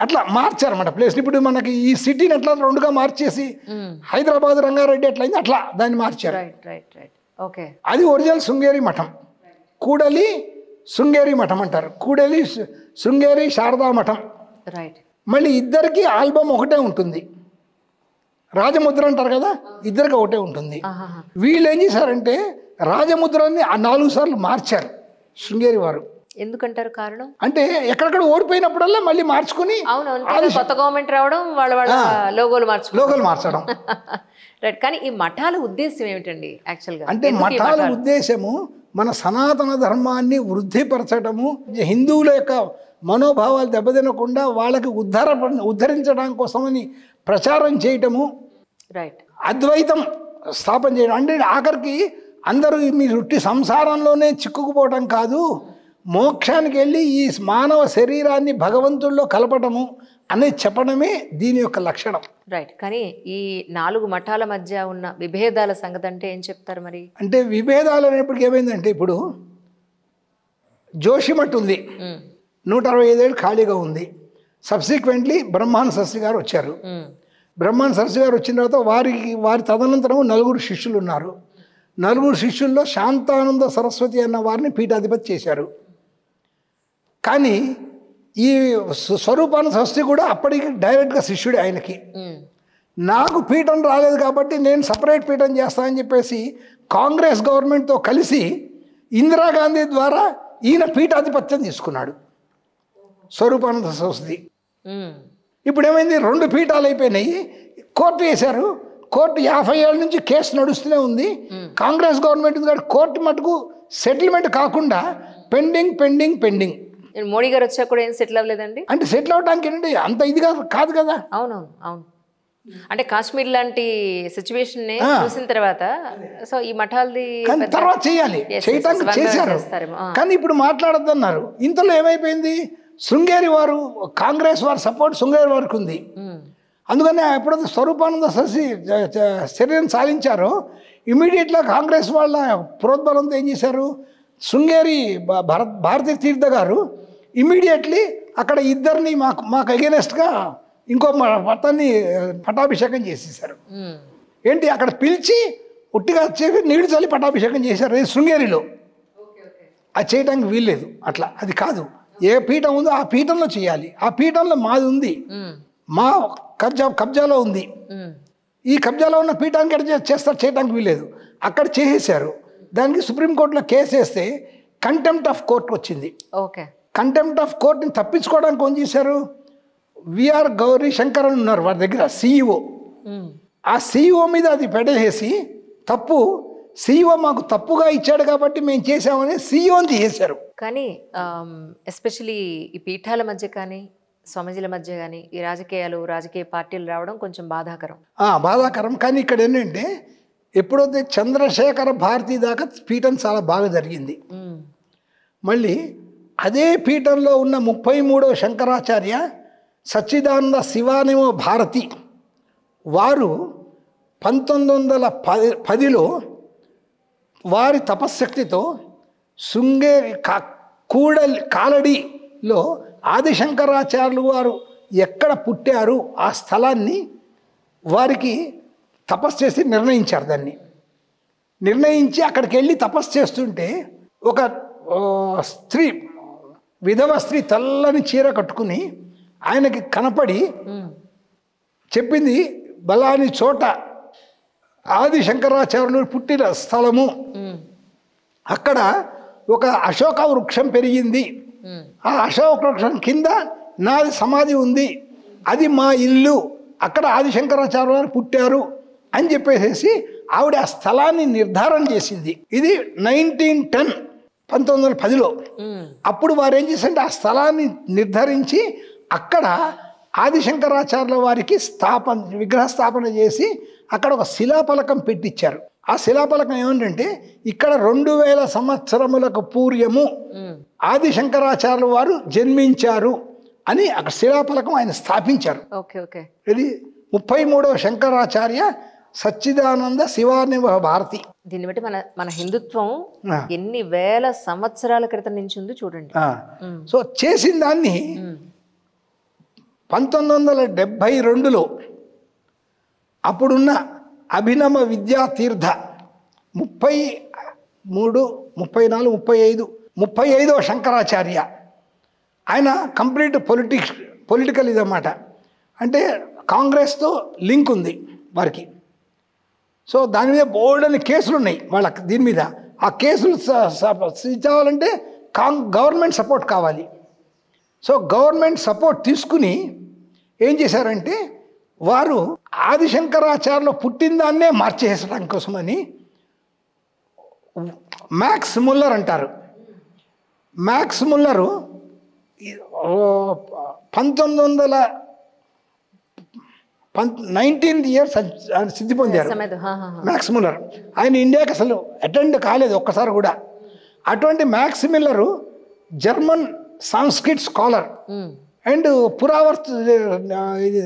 అట్లా మార్చారన్నమాట ప్లేస్. ఇప్పుడు మనకి ఈ సిటీని ఎట్లా రెండుగా మార్చేసి హైదరాబాద్ రంగారెడ్డి ఎట్లయింది అట్లా దాన్ని మార్చారు. అది ఒరిజినల్ శృంగేరి మఠం. కూడలి శృంగేరి మఠం అంటారు, కూడలి శృంగేరి శారదా మఠం. మళ్ళీ ఇద్దరికి ఆల్బమ్ ఒకటే ఉంటుంది, రాజముద్ర అంటారు కదా, ఇద్దరికి ఒకటే ఉంటుంది. వీళ్ళు ఏం చేశారంటే రాజముద్రని 4 సార్లు మార్చారు శృంగేరి వారు. ఎందుకంటారు కారణం? అంటే ఎక్కడెక్కడ ఓడిపోయినప్పుడల్లా మళ్ళీ మార్చుకుని కొత్త గవర్నమెంట్ రావడం, వాళ్ళ లోగోలు మార్చడం. రైట్. కానీ ఈ మఠాల ఉద్దేశం ఏమిటండి యాక్చువల్గా? అంటే మఠాల ఉద్దేశము మన సనాతన ధర్మాన్ని వృద్ధిపరచడము, హిందువుల యొక్క మనోభావాలు దెబ్బతినకుండా వాళ్ళకి ఉద్ధరించడం కోసమని ప్రచారం చేయటము, రైట్, అద్వైతం స్థాపన చేయడం. అంటే ఆఖరికి అందరూ మీ రుట్టి సంసారంలోనే చిక్కుకుపోవడం కాదు, మోక్షానికి వెళ్ళి ఈ మానవ శరీరాన్ని భగవంతుల్లో కలపటము అనేది చెప్పడమే దీని యొక్క లక్షణం. రైట్. కానీ ఈ 4 మఠాల మధ్య ఉన్న విభేదాల సంగతి అంటే ఏం చెప్తారు మరి? అంటే విభేదాలు అనేప్పటికీ ఏమైందంటే, ఇప్పుడు జోషిమఠ్ ఉంది, 165 ఏళ్ళు ఖాళీగా ఉంది. సబ్సిక్వెంట్లీ బ్రహ్మానంద సరస్వతి గారు వచ్చారు. బ్రహ్మానంద సరస్వతి గారు వచ్చిన తర్వాత వారి తదనంతరం 4 శిష్యులు ఉన్నారు. 4 శిష్యుల్లో శాంతానంద సరస్వతి అన్న వారిని పీఠాధిపతి చేశారు. కానీ ఈ స్వరూపానంద సరస్వతి కూడా అప్పటికి డైరెక్ట్గా శిష్యుడే ఆయనకి. నాకు పీఠం రాలేదు కాబట్టి నేను సపరేట్ పీఠం చేస్తానని చెప్పేసి కాంగ్రెస్ గవర్నమెంట్తో కలిసి ఇందిరాగాంధీ ద్వారా ఈయన పీఠాధిపత్యం తీసుకున్నాడు స్వరూపానంద సరస్వతి. ఇప్పుడు ఏమైంది, 2 పీఠాలు అయిపోయినాయి, కోర్టు వేశారు. కోర్టు 50 ఏళ్ళ నుంచి కేసు నడుస్తూనే ఉంది. కాంగ్రెస్ గవర్నమెంట్ కోర్టు మటుకు సెటిల్మెంట్ కాకుండా పెండింగ్ పెండింగ్ పెండింగ్. మోడీ గారు వచ్చా కూడా ఏం సెటిల్ అవ్వలేదండి. అంటే సెటిల్ అవడానికి ఏంటంటే అంత ఇదిగా కాదు కదా. అవునవును అవును. అంటే కాశ్మీర్ లాంటి సిచ్యువేషన్ చూసిన తర్వాత సో ఈ మఠాలది తర్వాత చేయాలి, చేయటానికి చేశారు. కానీ ఇప్పుడు మాట్లాడొద్దన్నారు. ఇంతలో ఏమైపోయింది, శృంగేరి వారు కాంగ్రెస్ వారు సపోర్ట్ శృంగేరి వారికి ఉంది. అందుకని ఎప్పుడైతే స్వరూపానంద సరస్వతి చర్యను సాధించారో ఇమీడియట్గా కాంగ్రెస్ వాళ్ళ ప్రోద్బలంతో ఏం చేశారు, శృంగేరి భారతీ తీర్థ గారు ఇమీడియట్లీ అక్కడ ఇద్దరిని మాకు అగేనెస్ట్గా ఇంకో మతాన్ని పట్టాభిషేకం చేసేసారు. ఏంటి అక్కడ పిలిచి ఉట్టిగా వచ్చేసి నీళ్లు చల్లి పట్టాభిషేకం చేశారు శృంగేరిలో. అది చేయడానికి వీల్లేదు, అట్లా అది కాదు. ఏ పీఠం ఉందో ఆ పీఠంలో చేయాలి. ఆ పీఠంలో మాది ఉంది, మా కబ్జాలో ఉంది. ఈ కబ్జాలో ఉన్న పీఠానికి ఎక్కడ చేస్తారు, చేయడానికి వీల్లేదు. అక్కడ చేసేసారు. దానికి సుప్రీంకోర్టులో కేసు వేస్తే కంటెంప్ట్ ఆఫ్ కోర్ట్ వచ్చింది. ఓకే, కంటెంప్ట్ ఆఫ్ కోర్ట్ని తప్పించుకోవడానికి ఏం చేశారు, విఆర్ గౌరీ శంకర్ అని ఉన్నారు వారి దగ్గర సిఇఓ. ఆ సిఇఓ మీద అది పెట్టేసి తప్పు సిఇఓ మాకు తప్పుగా ఇచ్చాడు కాబట్టి మేము చేసామని సిఇఓని తీసేశారు. కానీ ఎస్పెషలీ ఈ పీఠాల మధ్య కానీ స్వామీజీల మధ్య కానీ ఈ రాజకీయ పార్టీలు రావడం కొంచెం బాధాకరం. కానీ ఇక్కడ ఏంటంటే ఎప్పుడైతే చంద్రశేఖర భారతి దాకా పీఠం చాలా బాగా జరిగింది. మళ్ళీ అదే పీఠంలో ఉన్న 33వ శంకరాచార్య సచ్చిదానంద శివానేమో భారతి వారు 1910లో వారి తపశ్శక్తితో శృంగేరి కాలడిలో ఆదిశంకరాచార్యులు వారు ఎక్కడ పుట్టారు ఆ స్థలాన్ని వారికి తపస్సు చేసి నిర్ణయించారు. దాన్ని నిర్ణయించి అక్కడికి వెళ్ళి తపస్సు చేస్తుంటే ఒక స్త్రీ, విధవ స్త్రీ, తెల్లని చీర కట్టుకుని ఆయనకి కనపడి ఉమ్, చెప్పింది బలాని చోట ఆది శంకరాచార్యులు పుట్టిన స్థలము, ఉమ్, అక్కడ ఒక అశోక వృక్షం పెరిగింది, ఉమ్, ఆ అశోక వృక్షం కింద నాది సమాధి ఉంది, అది మా ఇల్లు, అక్కడ ఆది శంకరాచార్యులు వారు పుట్టారు అని చెప్పేసి ఆవిడ ఆ స్థలాన్ని నిర్ధారణ చేసింది. ఇది 1910, 1910లో. ఉమ్, అప్పుడు వారు ఏం చేశారంటే ఆ స్థలాన్ని నిర్ధారించి అక్కడ ఆదిశంకరాచార్యుల వారికి విగ్రహ స్థాపన చేసి అక్కడ ఒక శిలాఫలకం పెట్టించారు. ఆ శిలాఫలకం ఏమిటంటే ఇక్కడ 2000 సంవత్సరములకు పూర్వము ఉమ్, ఆదిశంకరాచార్యుల వారు జన్మించారు అని అక్కడ శిలాఫలకం ఆయన స్థాపించారు. Okay okay. ఇది 33వ శంకరాచార్య సచ్చిదానంద శివానివ భారతి. దీన్ని బట్టి మన మన హిందుత్వం ఆ. ఎన్ని వేల సంవత్సరాల క్రితం నుంచి ఉందో చూడండి. ఉమ్, సో చేసిన దాన్ని ఉమ్, 1972లో అప్పుడున్న అభినవ విద్యా తీర్థ 33, 34, 35వ శంకరాచార్య ఆయన కంప్లీట్ పొలిటికల్ ఇదన్నమాట. అంటే కాంగ్రెస్తో లింక్ ఉంది వారికి. సో దాని మీద బోల్డని కేసులు ఉన్నాయి వాళ్ళకి. దీని మీద ఆ కేసులు కావాలంటే గవర్నమెంట్ సపోర్ట్ కావాలి. సో గవర్నమెంట్ సపోర్ట్ తీసుకుని ఏం చేశారంటే వారు ఆదిశంకరాచార్యులు పుట్టిన దాన్నే మార్చేసడం కోసమని మ్యాక్స్ ముల్లర్ అంటారు. మ్యాక్స్ ముల్లరు 19th ఇయర్స్ సిద్ధి పొందారు. మ్యాక్స్ ముల్లర్ ఆయన ఇండియాకి అసలు అటెండ్ కాలేదు ఒక్కసారి కూడా. అటువంటి Max Muller German Sanskrit scholar and పురావర్త్ ఇది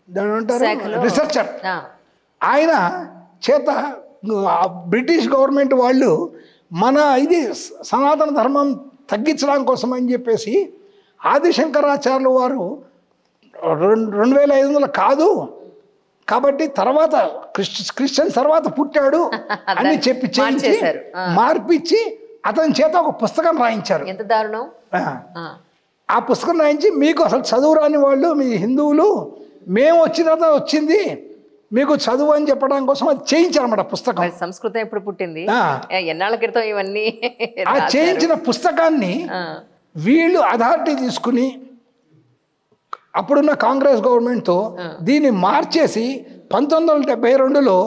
దాని అంటారు రీసెర్చర్. ఆయన చేత బ్రిటిష్ గవర్నమెంట్ వాళ్ళు మన ఇది సనాతన ధర్మం తగ్గించడం కోసం అని చెప్పేసి ఆదిశంకరాచార్యులు వారు 2500 కాదు కాబట్టి తర్వాత క్రిస్టియన్ తర్వాత పుట్టాడు అని చెప్పి చేయించి మార్పిచ్చి అతని చేత ఒక పుస్తకం రాయించారు. ఎంత దారుణం! ఆ పుస్తకం రాయించి మీకు అసలు చదువు రాని వాళ్ళు మీ హిందువులు మేము వచ్చిన తర్వాత వచ్చింది మీకు చదువు అని చెప్పడం కోసం అది చేయించారన్నమాట పుస్తకం. సంస్కృతం ఎప్పుడు పుట్టింది? ఎన్నాళ్ళ క్రితం ఇవన్నీ. ఆ చేయించిన పుస్తకాన్ని వీళ్ళు అథారిటీ తీసుకుని అప్పుడున్న కాంగ్రెస్ గవర్నమెంట్తో దీన్ని మార్చేసి 1972లో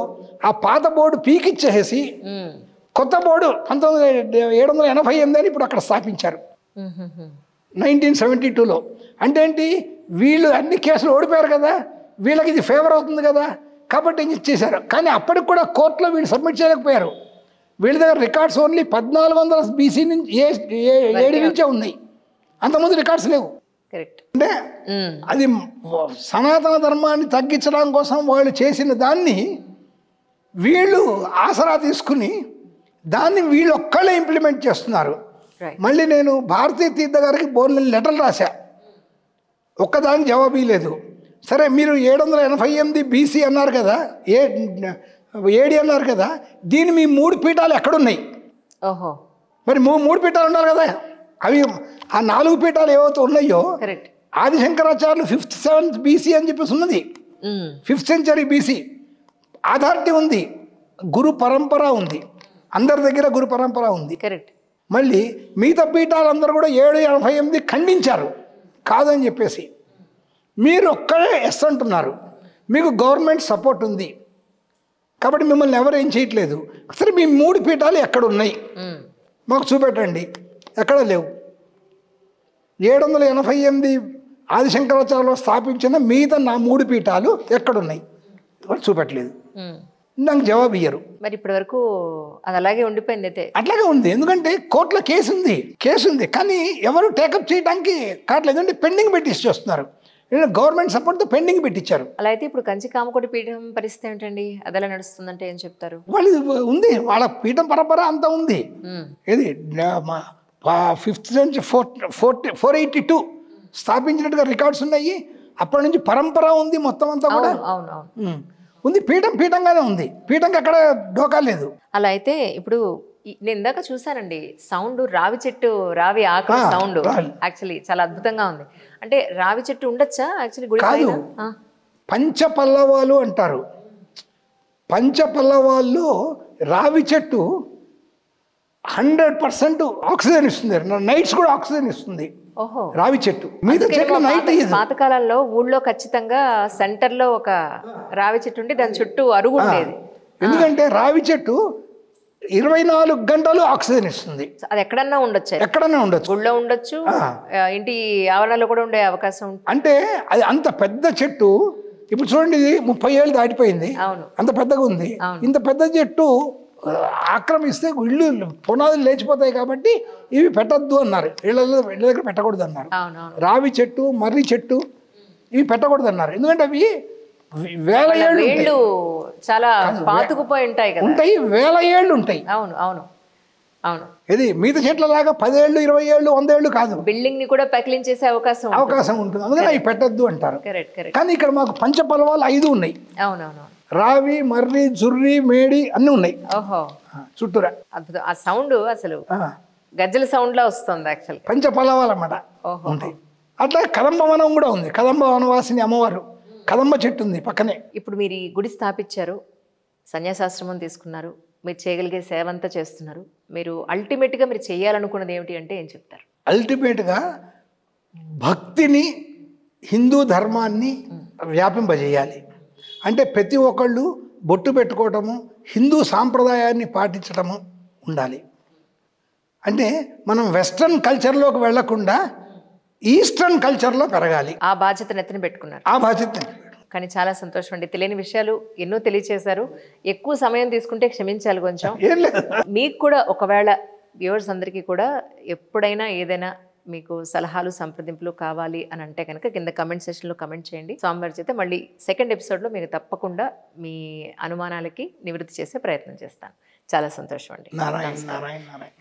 ఆ పాత బోర్డు పీకిచ్చేసి కొత్త బోర్డు 1788 అని ఇప్పుడు అక్కడ స్థాపించారు 1972లో. అంటే ఏంటి, వీళ్ళు అన్ని కేసులు ఓడిపోయారు కదా, వీళ్ళకి ఇది ఫేవర్ అవుతుంది కదా కాబట్టి ఏం చేశారు. కానీ అప్పటికి కూడా కోర్టులో వీళ్ళు సబ్మిట్ చేయలేకపోయారు. వీళ్ళ దగ్గర రికార్డ్స్ ఓన్లీ 1400 BC నుంచి 7 నుంచే ఉన్నాయి, అంతకుముందు రికార్డ్స్ లేవు. అంటే అది సనాతన ధర్మాన్ని తగ్గించడం కోసం వాళ్ళు చేసిన దాన్ని వీళ్ళు ఆసరా తీసుకుని దాన్ని వీళ్ళు ఒక్కళ్ళే ఇంప్లిమెంట్ చేస్తున్నారు. మళ్ళీ నేను భారతీ తీర్థ గారికి బోర్డు లెటర్లు రాశా, ఒక్కదాని జవాబీ లేదు. సరే మీరు 788 BC అన్నారు కదా, ఏడి అన్నారు కదా, దీని మీ 3 పీఠాలు ఎక్కడున్నాయి? ఓహో, మరి 3 పీఠాలు ఉన్నారు కదా, అవి ఆ 4 పీఠాలు ఏవైతే ఉన్నాయో ఆదిశంకరాచార్యులు 5th 7th BC అని చెప్పేసి ఉన్నది, 5th century BC అథారిటీ ఉంది, గురు పరంపర ఉంది, అందరి దగ్గర గురు పరంపర ఉంది. మళ్ళీ మిగతా పీఠాలందరూ కూడా 788 ఖండించారు కాదని చెప్పేసి. మీరు ఒక్కడే ఎస్ అంటున్నారు, మీకు గవర్నమెంట్ సపోర్ట్ ఉంది కాబట్టి మిమ్మల్ని ఎవరు ఏం చేయట్లేదు. సరే మీ 3 పీఠాలు ఎక్కడున్నాయి మాకు చూపెట్టండి. ఎక్కడ లేవు. 788 ఆదిశంకరాచార్యులు స్థాపించిన మిగతా నా 3 పీఠాలు ఎక్కడున్నాయి చూపెట్టలేదు. నాకు జవాబు ఇయ్యరు. మరి ఇప్పటి వరకు అది అలాగే ఉండిపోయింది. అయితే అట్లాగే ఉంది, ఎందుకంటే కోర్టులో కేసు ఉంది కానీ ఎవరు టేకప్ చేయడానికి కావట్లేదు. అంటే పెండింగ్ పెట్టి చేస్తున్నారు. గవర్నమెంట్ సపోర్ట్తో పెండింగ్ పెట్టించారు. అలా అయితే ఇప్పుడు కంచి కామకోటి పీఠం పరిస్థితి ఏంటండి? అదెలా నడుస్తుందంటే ఏం చెప్తారు? వాళ్ళు ఉంది, వాళ్ళ పీఠం పరంపర అంతా ఉంది. ఇది 5th century 482 స్థాపించినట్టుగా రికార్డ్స్ ఉన్నాయి. అప్పటి నుంచి పరంపర ఉంది మొత్తం అంతా కూడా ఉంది. పీఠంగానే ఉంది, పీఠంకి ఎక్కడ డోకా లేదు. అలా అయితే ఇప్పుడు నేను ఇందాక చూసానండి సౌండ్ రావి చెట్టు రావి ఆకుల సౌండ్ యాక్చువల్లీ చాలా అద్భుతంగా ఉంది. అంటే రావి చెట్టు ఉండొచ్చా యాక్చువల్లీ గుడి కాదు. పైన? పంచపల్లవాలు అంటారు. పంచపల్లవాల్లో రావి చెట్టు 100% ఆక్సిజన్ ఇస్తుంది. నైట్స్ కూడా ఆక్సిజన్ ఇస్తుంది ఓహో. రావి చెట్టు. మీద చెట్లు నైట్ పాతకాలంలో ఊళ్ళో ఖచ్చితంగా సెంటర్ లో ఒక రావి చెట్టు ఉండి దాని చుట్టూ అరుగు ఉండేది. ఎందుకంటే రావి చెట్టు 24 గంటలు ఆక్సిజన్ ఇస్తుంది. అది ఎక్కడన్నా ఉండొచ్చు, ఎక్కడన్నా ఉండొచ్చు, గుళ్ళో ఉండొచ్చు, ఇంటి ఆవరణలో కూడా ఉండే అవకాశం ఉంటుంది. అంటే అది అంత పెద్ద చెట్టు. ఇప్పుడు చూడండి, ఇది 30 ఏళ్ళు దాటిపోయింది, అవును, అంత పెద్దగా ఉంది. ఇంత పెద్ద చెట్టు ఆక్రమిస్తే ఇళ్ళు పునాదులు లేచిపోతాయి కాబట్టి ఇవి పెట్టద్దు అన్నారు. ఇళ్ళ దగ్గర పెట్టకూడదు అన్నారు. రావి చెట్టు, మర్రి చెట్టు ఇవి పెట్టకూడదు అన్నారు. ఎందుకంటే అవి వేల ఏళ్ళు చాలా పాతుకుపోయి ఉంటాయి కదా, ఉంటాయి, వేల ఏళ్ళు ఉంటాయి. అవును అవును అవును. ఇది మిగతా చెట్ల లాగా 10 ఏళ్ళు 20 ఏళ్ళు 100 ఏళ్ళు కాదు. బిల్డింగ్ ని కూడా పెకిలించేసే అవకాశం ఉంటుంది. అందుకని అవి పెట్టద్దు అంటారు. Correct correct. కానీ ఇక్కడ మాకు పంచపల్లవాలు 5 ఉన్నాయి. అవునవును. రావి, మర్రి, జుర్రి, మేడి అన్నీ ఉన్నాయి. ఓహో, చుట్టూరా. అద్భుతం. ఆ సౌండ్ అసలు గజ్జల సౌండ్ లా వస్తుంది యాక్చువల్. పంచపల్లవాలు అన్నమాట ఉంటాయి. అట్లా కదంబ వనం కూడా ఉంది. కదంబ వనవాసిని అమ్మవారు కదంబ చెట్టు ఉంది పక్కనే. ఇప్పుడు మీరు ఈ గుడి స్థాపించారు, సన్యాసాశ్రమం తీసుకున్నారు, మీరు చేయగలిగే సేవ అంతా చేస్తున్నారు. మీరు అల్టిమేట్గా మీరు చేయాలనుకున్నది ఏమిటి అంటే ఏం చెప్తారు? అల్టిమేట్గా భక్తిని, హిందూ ధర్మాన్ని వ్యాపింపజేయాలి. అంటే ప్రతి ఒక్కళ్ళు బొట్టు పెట్టుకోవటము, హిందూ సాంప్రదాయాన్ని పాటించటము ఉండాలి. అంటే మనం వెస్ట్రన్ కల్చర్లోకి వెళ్లకుండా ఈస్టర్న్ కల్చర్లో పెరగాలి. ఆ బాధ్యతను ఎత్తున పెట్టుకున్నారు. ఆ బాధ్యత. కానీ చాలా సంతోషం అండి, తెలియని విషయాలు ఎన్నో తెలియచేశారు. ఎక్కువ సమయం తీసుకుంటే క్షమించాలి కొంచెం. మీకు కూడా ఒకవేళ వ్యూవర్స్ అందరికీ కూడా ఎప్పుడైనా ఏదైనా మీకు సలహాలు సంప్రదింపులు కావాలి అని అంటే కనుక కింద కమెంట్ సెషన్లో కమెంట్ చేయండి. సోమవారం చేస్తే మళ్ళీ సెకండ్ ఎపిసోడ్లో మీకు తప్పకుండా మీ అనుమానాలకి నివృత్తి చేసే ప్రయత్నం చేస్తాను. చాలా సంతోషం అండి. నారాయణ నారాయణ నారాయణ.